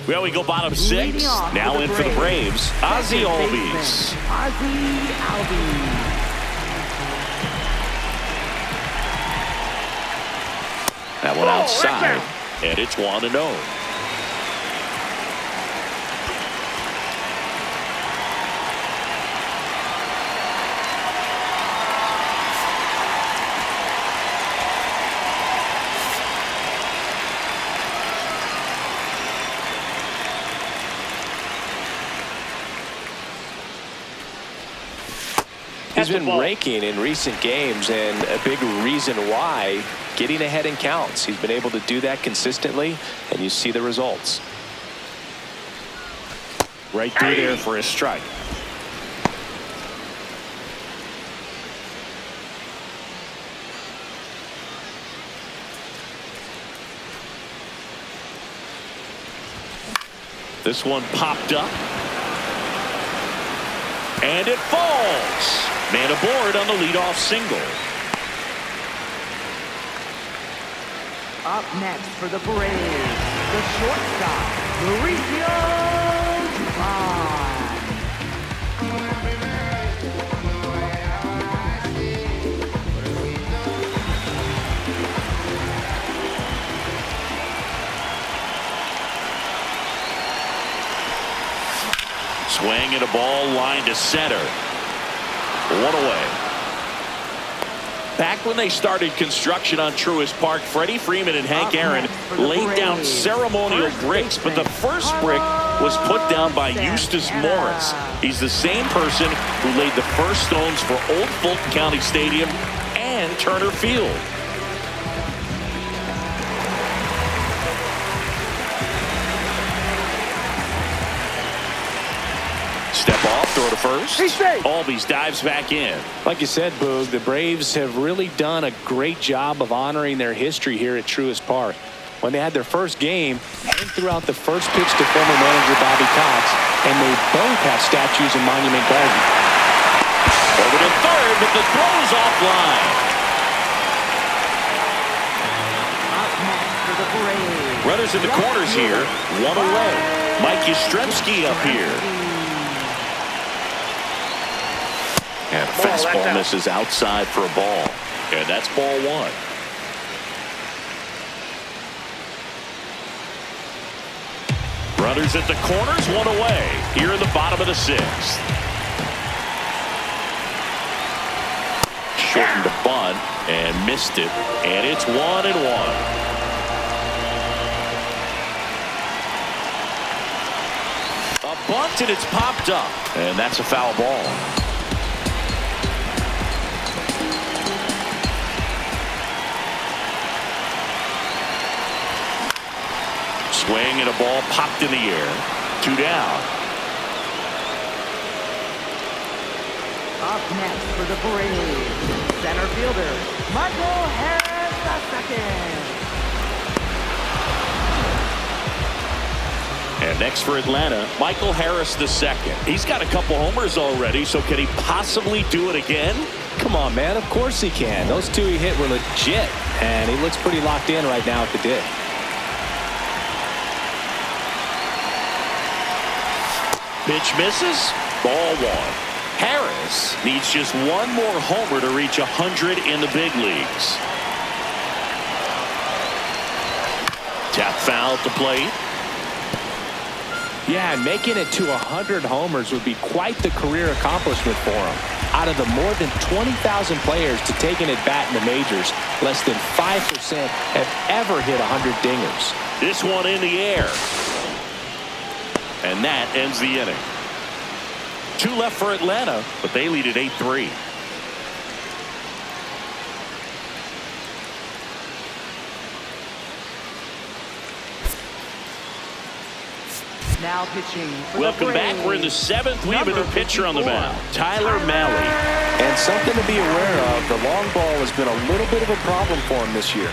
Well, we go bottom 6. Now in for the Braves, Ozzie Albies. Ozzie Albies. That one outside, and it's 1-0. He's been raking in recent games, and a big reason why, getting ahead in counts. He's been able to do that consistently, and you see the results. Right through there for a strike. This one popped up. And it falls. Man aboard on the leadoff single. Up next for the Braves, the shortstop, Mauricio Dubon. Swing and a ball line to center. 1 away. Back when they started construction on Truist Park, Freddie Freeman and Hank Aaron laid down ceremonial bricks, but the first brick was put down by Eustace Morris. He's the same person who laid the first stones for Old Fulton County Stadium and Turner Field. Step off, throw to first. Albies dives back in. Like you said, Boog, the Braves have really done a great job of honoring their history here at Truist Park. When they had their first game, Hank threw out the first pitch to former manager Bobby Cox, and they both have statues in Monument Garden. Over to third, but the throw is offline. Up next for the Braves. Runners in the corners here, 1 away. Mike Yastrzemski up here. And fastball misses outside for a ball. And that's ball 1. Runners at the corners, 1 away. Here in the bottom of the 6th. Shortened a bunt and missed it. And it's 1-1. A bunt and it's popped up. And that's a foul ball. Swing and a ball popped in the air. 2 down. Up next for the Braves, center fielder, Michael Harris II. Next for Atlanta, Michael Harris II. He's got a couple homers already, so can he possibly do it again? Come on, man. Of course he can. Those two he hit were legit, and he looks pretty locked in right now at the dig. Pitch misses. Ball one. Harris needs just one more homer to reach 100 in the big leagues. Tap foul at the plate. Yeah, and making it to 100 homers would be quite the career accomplishment for him. Out of the more than 20,000 players to take an at-bat in the majors, less than 5% have ever hit 100 dingers. This one in the air. And that ends the inning. 2 left for Atlanta, but they lead at 8-3. Now pitching for Welcome the back. Braves. We're in the 7th. We have a new Number pitcher on the 54, mound, Tyler Mahle. And something to be aware of, the long ball has been a little bit of a problem for him this year.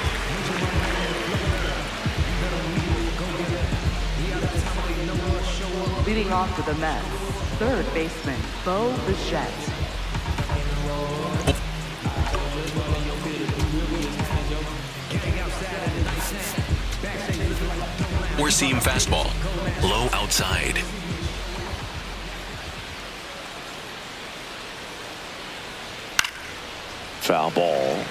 Leading off for the Mets, third baseman Bo Bichette. Four-seam fastball. Low outside. Foul ball.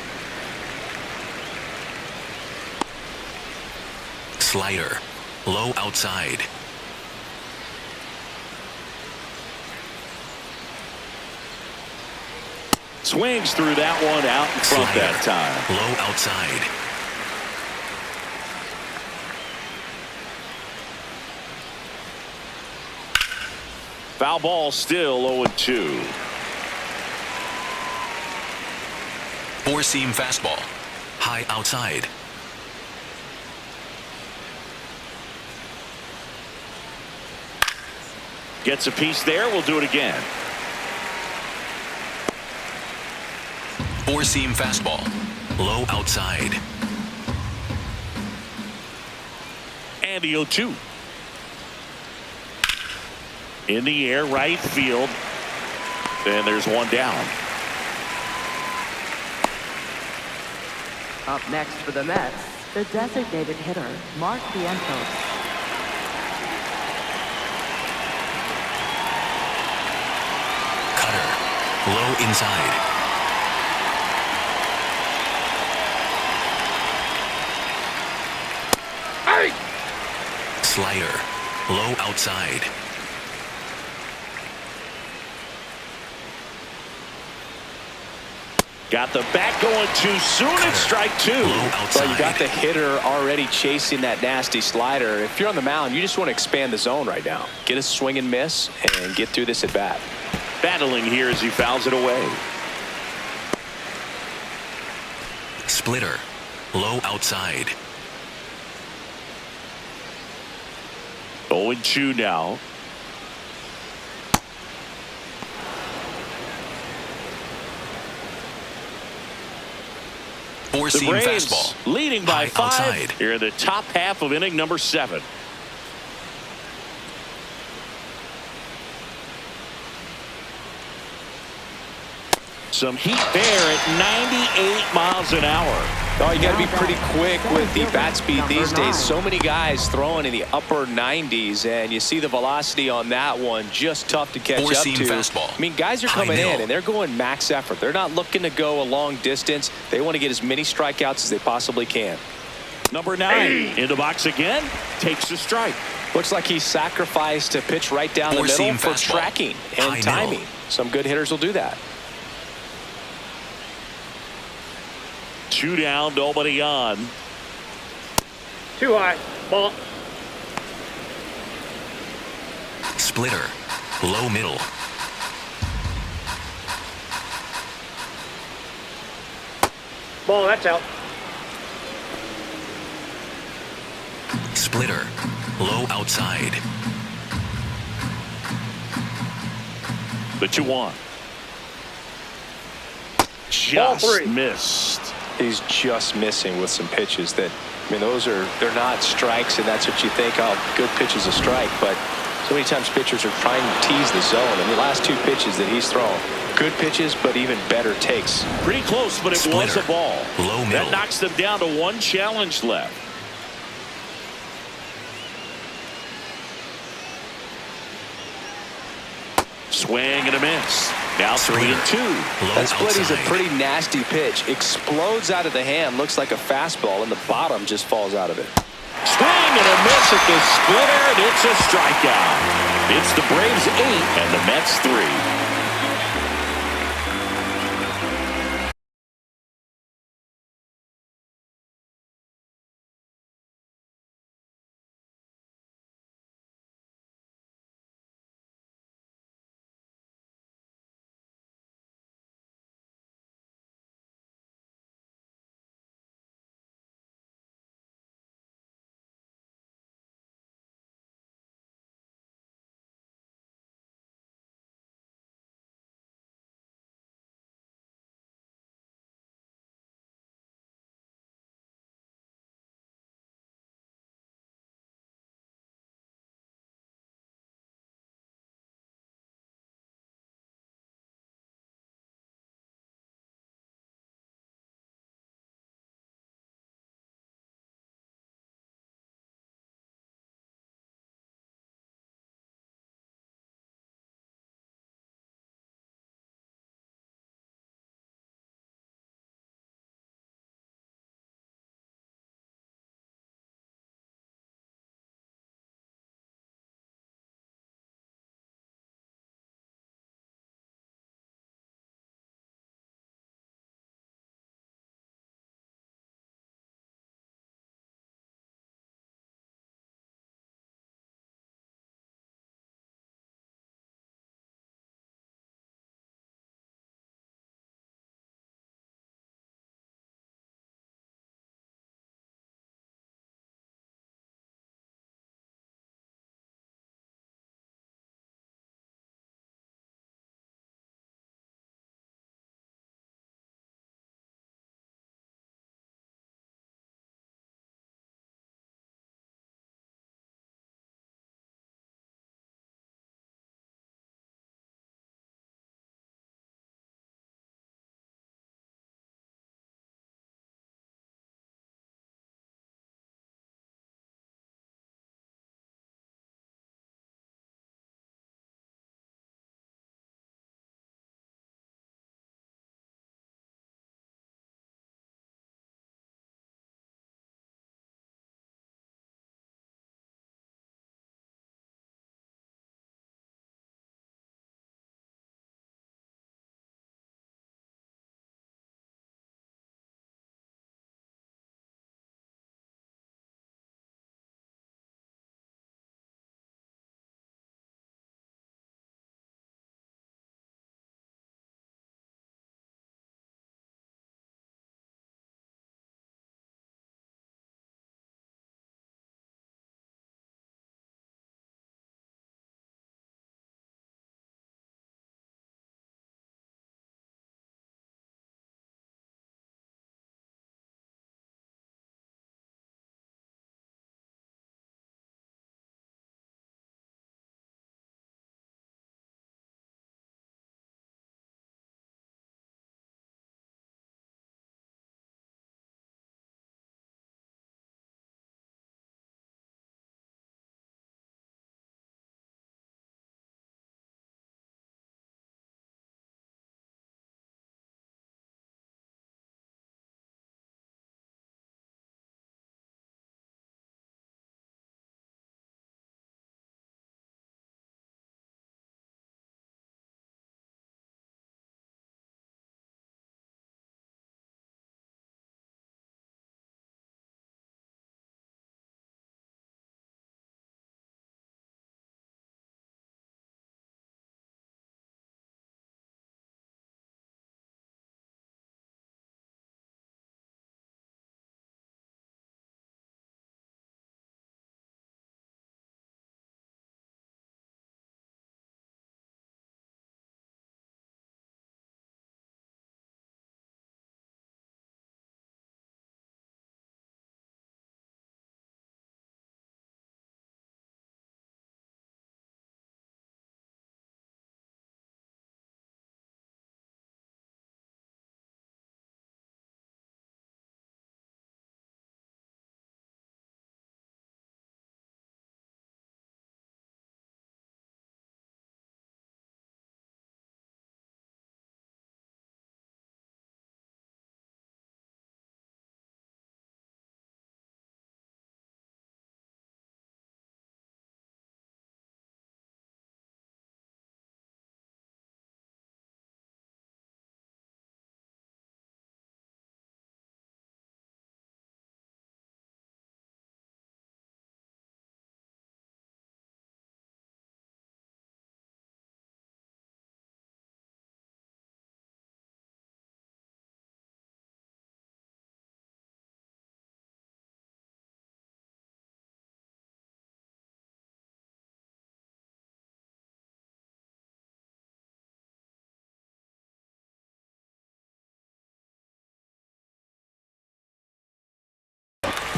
Slider. Low outside. Swings through that one out in front Slider. that time. Low outside. Foul ball, still 0-2. Four-seam fastball. High outside. Gets a piece there. We'll do it again. Four-seam fastball. Low outside. And the 0-2. In the air, right field. And there's one down. Up next for the Mets, the designated hitter Mark Vientos. Cutter. Low inside. Slider. Low outside. Got the bat going too soon. It's strike 2. Low But outside. you got the hitter already chasing that nasty slider. If you're on the mound, you just want to expand the zone right now. Get a swing and miss and get through this at bat. Battling here as he fouls it away. Splitter. Low outside. 0-2 now. The Four-seam Braves fastball. leading by High 5 outside. here in the top half of inning number 7. Some heat there at 98 miles an hour. Oh, you got to be pretty quick with the bat speed these days. So many guys throwing in the upper 90s, and you see the velocity on that one. Just tough to catch up Four-seam to. fastball. I mean, guys are High coming in, middle. and they're going max effort. They're not looking to go a long distance. They want to get as many strikeouts as they possibly can. Number 9 in the box again. Takes the strike. Looks like he sacrificed a pitch right down the middle Four-seam for fastball. tracking and High timing. middle. Some good hitters will do that. 2 down, nobody on. Too high. Ball. Splitter. Low middle. Ball, that's out. Splitter. Low outside. The 2-1. Ball Just 3. missed. He's just missing with some pitches that, I mean, they're not strikes, and that's what you think, oh, good pitch is a strike. But so many times pitchers are trying to tease the zone. And the last 2 pitches that he's thrown, good pitches, but even better takes. Pretty close, but it was a ball. Low middle. That knocks them down to 1 challenge left. Swing and a miss. Now 3-2. That split is a pretty nasty pitch. Explodes out of the hand, looks like a fastball, and the bottom just falls out of it. Swing and a miss at the splitter, and it's a strikeout. It's the Braves 8 and the Mets 3.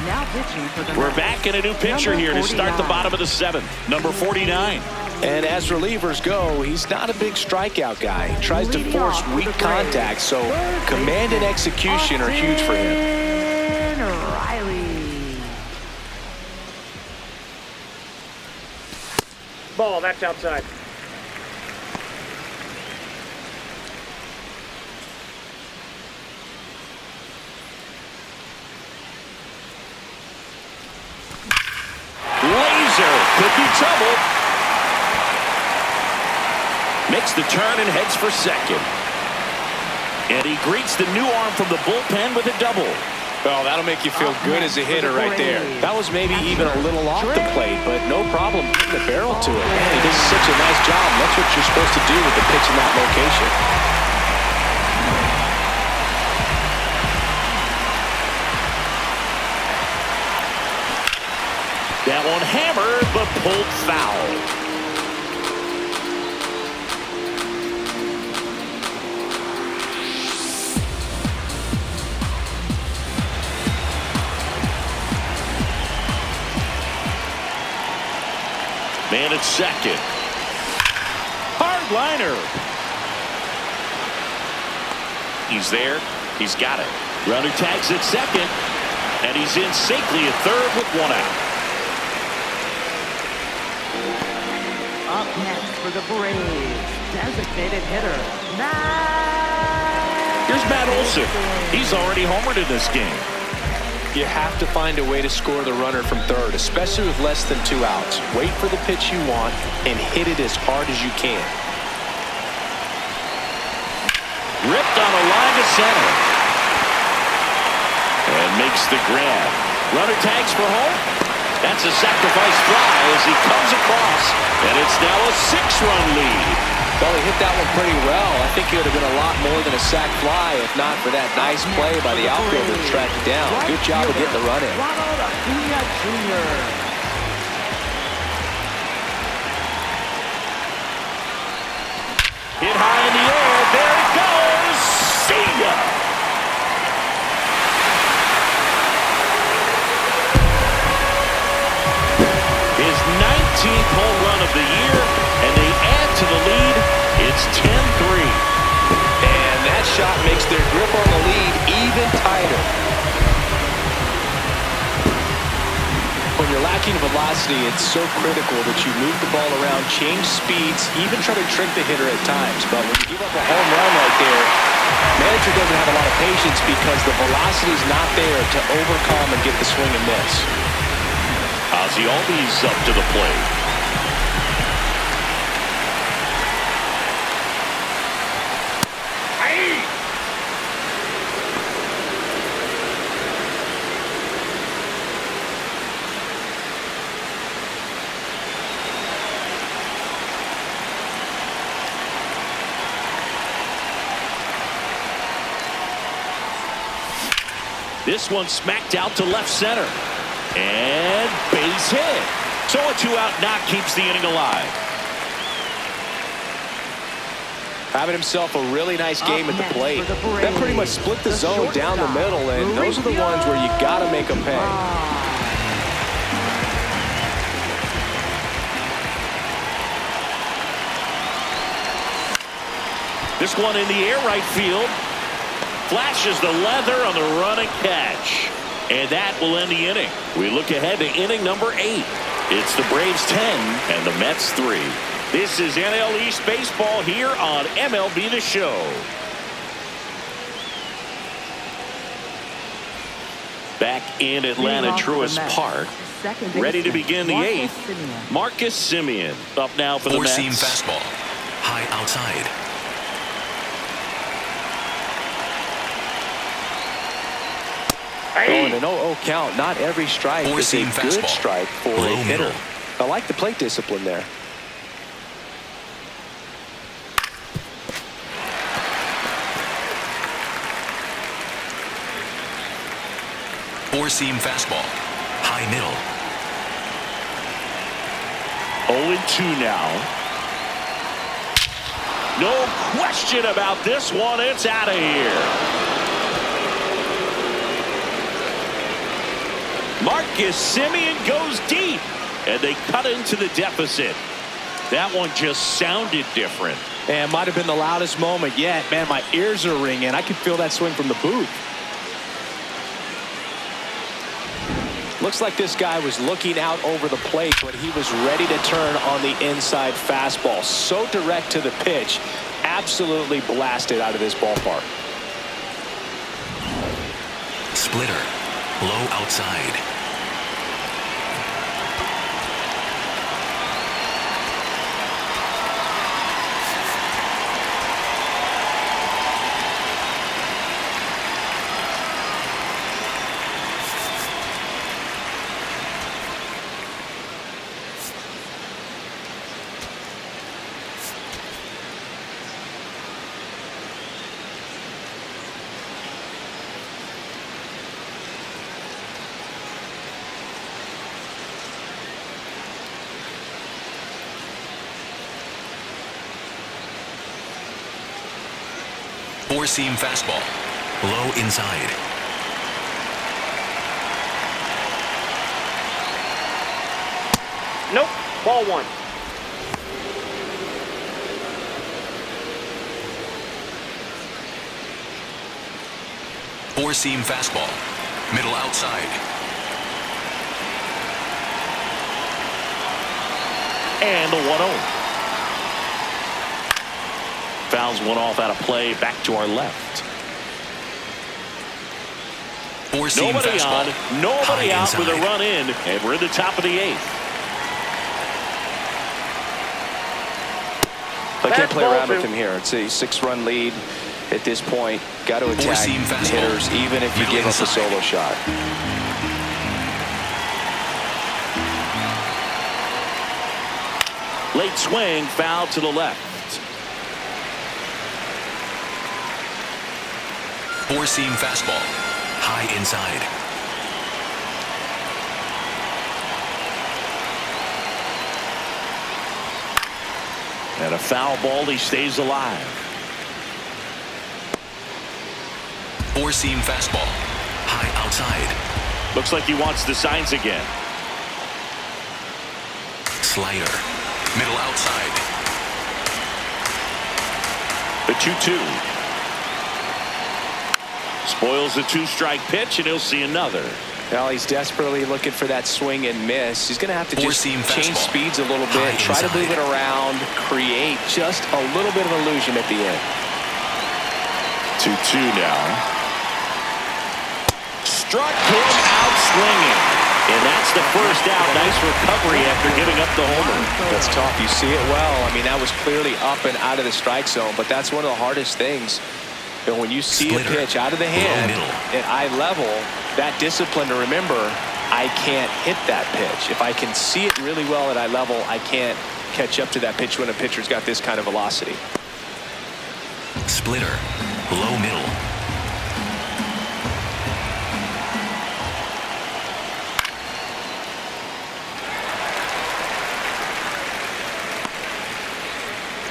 Now pitching for the We're Mets, back in a new pitcher number here to start the 49. bottom of the seventh. Number 49. And as relievers go, he's not a big strikeout guy. He tries to force weak contact, so command and execution are huge for him. Austin Riley. Ball, that's outside. Laser could be trouble. Makes the turn and heads for second. And he greets the new arm from the bullpen with a double. Well, that'll make you feel good as a hitter right there. That was maybe even a little off the plate, but no problem putting the barrel to it. Man, he does such a nice job. That's what you're supposed to do with the pitch in that location. That one hammered, but pulled foul. Man at second. Hard liner. He's there. He's got it. Runner tags at second. And he's in safely at third with one out. Up next for the Braves, designated hitter, Matt. Here's Matt Olson. He's already homered in this game. You have to find a way to score the runner from third, especially with less than 2 outs. Wait for the pitch you want and hit it as hard as you can. Ripped on a line to center. And makes the grab. Runner tags for home. That's a sacrifice fly as he comes across. And it's now a 6-run lead. Well, he hit that one pretty well. I think it would have been a lot more than a sac fly if not for that nice play by the outfielder to track it down. Good job of getting the run in. Ronald Acuna Jr. Hit high in the air. There it goes. See ya. His 19th home run of the year, and they add to the lead. It's 10-3. And that shot makes their grip on the lead even tighter. When you're lacking velocity, it's so critical that you move the ball around, change speeds, even try to trick the hitter at times. But when you give up a home run right there, manager doesn't have a lot of patience because the velocity is not there to overcome and get the swing and miss. Ozzie Albies up to the plate. This one smacked out to left center. And base hit. So a 2-out knock keeps the inning alive. Having himself a really nice game at the plate. That pretty much split the zone down the middle, and those are the ones where you got to make them pay. This one in the air right field. Flashes the leather on the running catch. And that will end the inning. We look ahead to inning number 8. It's the Braves 10 and the Mets 3. This is NL East Baseball here on MLB The Show. Back in Atlanta, Truist Park. Ready to begin the 8th. Marcus Semien up now for the Mets. Four-seam fastball. High outside. Going an 0-0 count. Not every strike is a good strike for a hitter. I like the plate discipline there. Four-seam fastball. High middle. 0-2 now. No question about this one. It's out of here. Marcus Semien goes deep, and they cut into the deficit. That one just sounded different. And might have been the loudest moment yet. Man, my ears are ringing. I could feel that swing from the booth. Looks like this guy was looking out over the plate when he was ready to turn on the inside fastball. So direct to the pitch. Absolutely blasted out of this ballpark. Splitter. Low outside. Four-seam fastball. Low inside. Nope. Ball one. Four-seam fastball. Middle outside. And the 1-0. Fouls one off out of play, back to our left. Four-seam Nobody fastball. on, nobody High out inside. with a run in, and we're in the top of the 8th. I can't play Fastball around with two. him here. It's a 6-run lead at this point. Got to attack Four-seam fastball. hitters even if you Middle give up a inside. solo shot. Late swing, foul to the left. Four-seam fastball. High inside. And a foul ball, he stays alive. Four-seam fastball. High outside. Looks like he wants the signs again. Slider. Middle outside. The 2-2. Spoils the 2-strike pitch, and he'll see another. Well, he's desperately looking for that swing and miss. He's going to have to just Four-seam change fastball. speeds a little High bit, try to inside. move it around, create just a little bit of illusion at the end. 2-2 now. Struck him out swinging. And that's the first out. Nice recovery after giving up the homer. That's tough. You see it well. I mean, that was clearly up and out of the strike zone, but that's one of the hardest things. You know, when you see Splitter. a pitch out of the hand Low middle. at eye level, that discipline to remember, I can't hit that pitch. If I can see it really well at eye level, I can't catch up to that pitch when a pitcher's got this kind of velocity. Splitter. Low middle.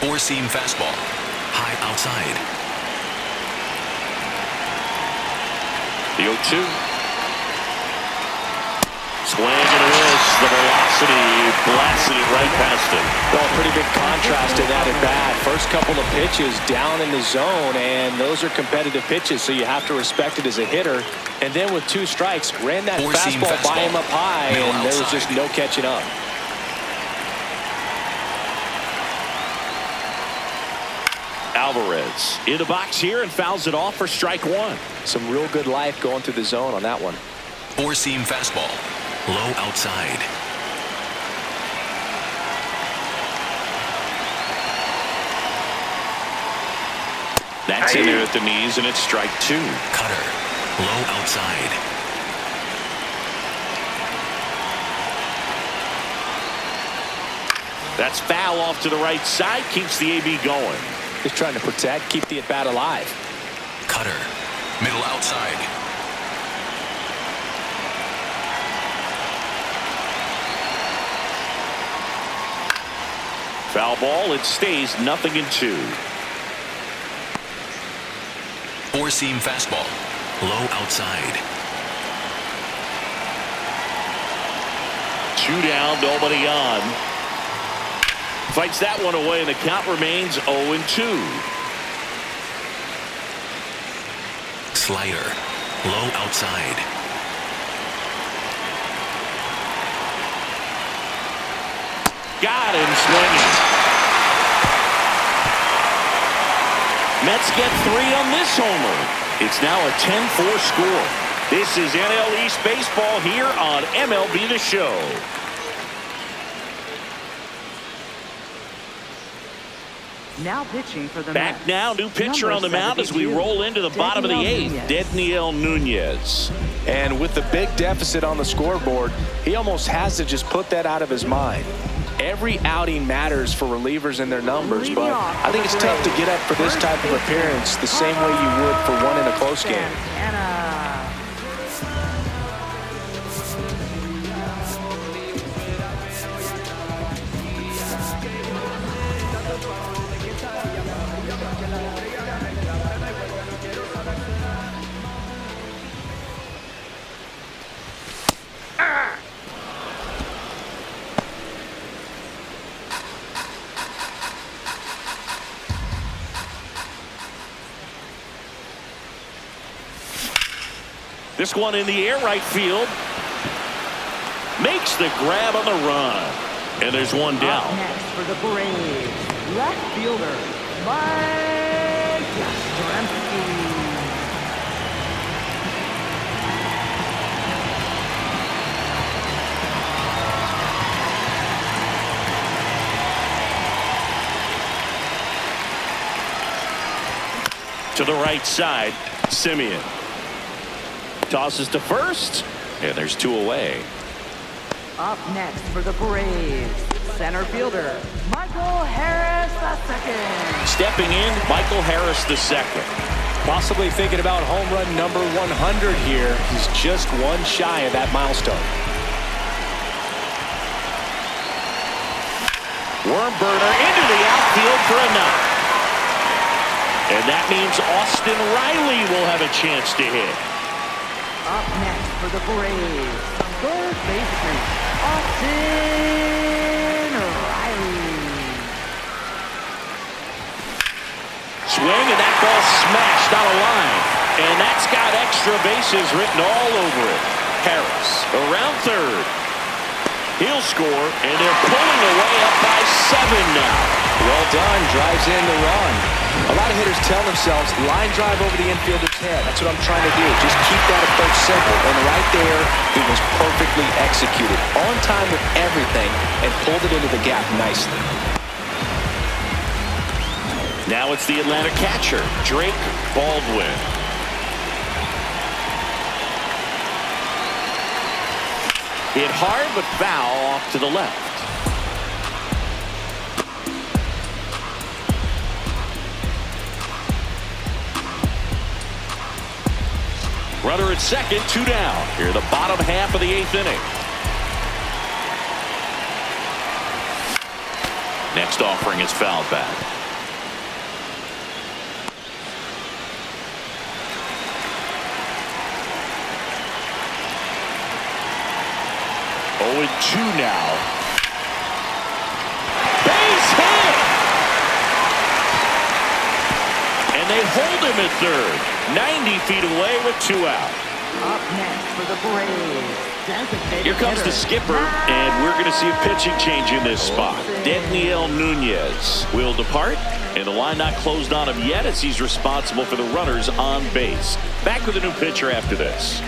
Four-seam fastball. High outside. The 0-2. Swing and a miss. The velocity blasted it right past him. Well, pretty big contrast in that at bat. First couple of pitches down in the zone, and those are competitive pitches, so you have to respect it as a hitter. And then with 2 strikes, ran that Four-seam fastball by fastball. him up high, Middle and there was outside. just no catching up. Alvarez in the box here and fouls it off for strike 1. Some real good life going through the zone on that one. Four-seam fastball. Low outside. That's in there at the knees, and it's strike 2. Cutter. Low outside. That's foul off to the right side. Keeps the AB going. Just trying to protect, keep the at-bat alive. Cutter. Middle outside. Foul ball. It stays 0-2. Four-seam fastball. Low outside. 2 down, nobody on. Fights that one away, and the count remains 0-2. Slider. Low outside. Got him swinging. Mets get 3 on this homer. It's now a 10-4 score. This is NL East Baseball here on MLB The Show. Now pitching for the Back Mets. now, new pitcher Number on the mound as we 72, roll into the bottom of the 8th. Dedniel Nunez. And with the big deficit on the scoreboard, he almost has to just put that out of his mind. Every outing matters for relievers and their numbers, but I think it's tough to get up for this type of appearance the same way you would for one in a close game. This one in the air, right field. Makes the grab on the run. And there's one down. Up next for the Braves, left fielder, Mike Yastrzemski. To the right side, Simeon. Tosses to first, and there's 2 away. Up next for the Braves, center fielder, Michael Harris II. Stepping in, Michael Harris II. Possibly thinking about home run number 100 here. He's just 1 shy of that milestone. Worm burner into the outfield for a knock. And that means Austin Riley will have a chance to hit. Up next for the Braves, third baseman, Austin Riley. Swing, and that ball smashed out of line. And that's got extra bases written all over it. Harris around third. He'll score, and they're pulling away up by 7 now. Well done, drives in the run. A lot of hitters tell themselves, line drive over the infielder's head. That's what I'm trying to do. Just keep that approach simple. And right there, it was perfectly executed. On time with everything, and pulled it into the gap nicely. Now it's the Atlanta catcher, Drake Baldwin. Hit hard, but foul off to the left. Runner at second, 2 down. Here the bottom half of the 8th inning. Next offering is fouled back. Oh, 2 now. Base hit! And they hold him at third. 90 feet away with 2 out. Up next for the Braves, designated Here comes hitter, the skipper, and we're going to see a pitching change in this spot. Dedniel Nunez will depart, and the line not closed on him yet as he's responsible for the runners on base. Back with a new pitcher after this.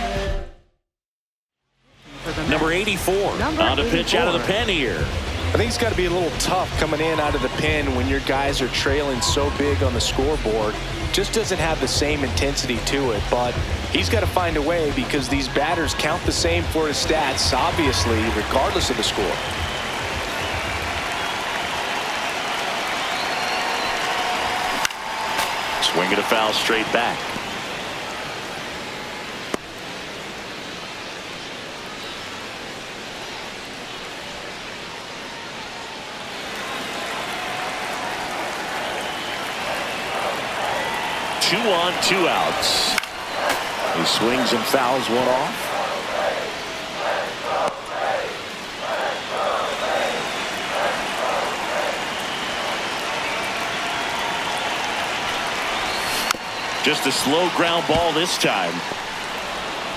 Number 84 on to pitch out of the pen here. I think it's got to be a little tough coming in out of the pen when your guys are trailing so big on the scoreboard. Just doesn't have the same intensity to it, but he's got to find a way because these batters count the same for his stats, obviously, regardless of the score. Swing and a foul straight back. Two on, 2 outs. He swings and fouls one off. Just a slow ground ball this time.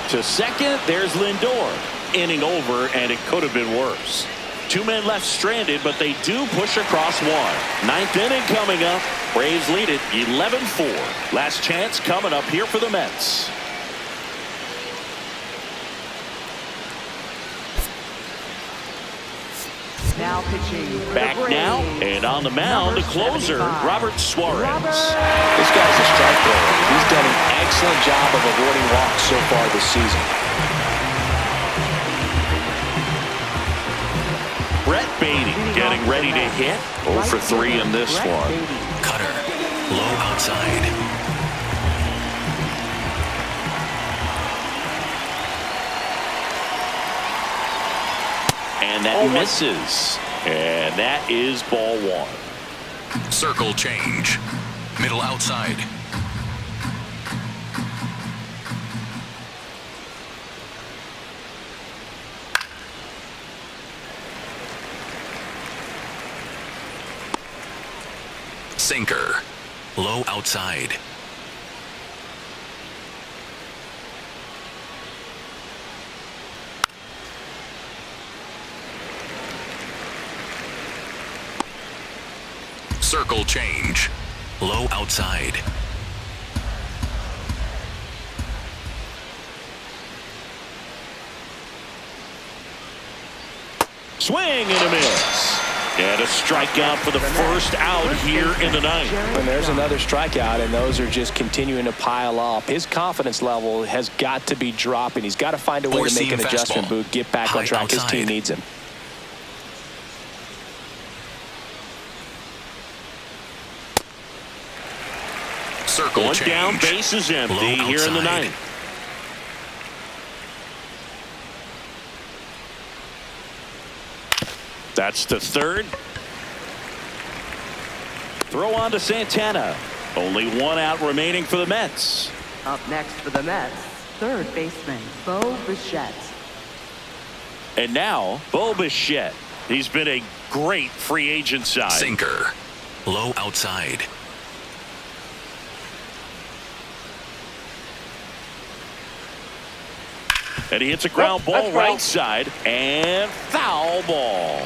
To second, there's Lindor. Inning over, and it could have been worse. 2 men left stranded, but they do push across one. 9th inning coming up. Braves lead it 11-4. Last chance coming up here for the Mets. Now pitching. for Back the now, Braves, and on the mound, the number closer, 75, Robert Suarez. This guy's a strike thrower. He's done an excellent job of avoiding walks so far this season. Brett Baty getting ready to hit. 0 for 3 in this one. Cutter. Low outside. And that misses. And that is ball 1. Circle change. Middle outside. Sinker. Low outside. Circle change. Low outside. Swing and a miss. And a strikeout for the first out here in the 9th. And there's another strikeout, and those are just continuing to pile up. His confidence level has got to be dropping. He's got to find a way to make an adjustment, Boog, get back on track. His team needs him. Circle One change. down, base is empty Low here in the outside. 9th. That's to third. Throw on to Santana. Only 1 out remaining for the Mets. Up next for the Mets, third baseman, Bo Bichette. And now, Bo Bichette. He's been a great free agent sign. Sinker. Low outside. And he hits a ground ball right side and foul ball.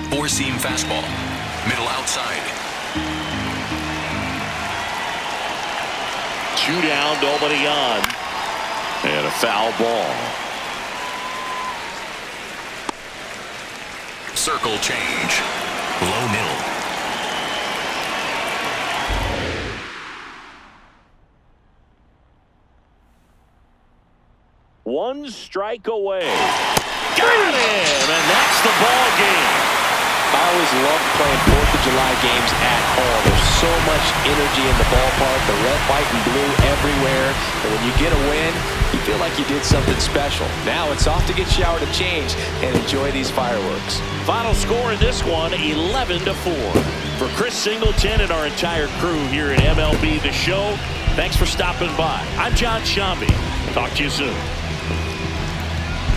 Four-seam fastball. Middle outside. 2 down, nobody on. And a foul ball. Circle change. Low middle. One strike away. Got him, and that's the ball game. I always love playing 4th of July games at home. There's so much energy in the ballpark, the red, white, and blue everywhere. And when you get a win, you feel like you did something special. Now it's off to get showered and changed and enjoy these fireworks. Final score in this one, 11-4. For Chris Singleton and our entire crew here at MLB The Show, thanks for stopping by. I'm John Shambi. Talk to you soon.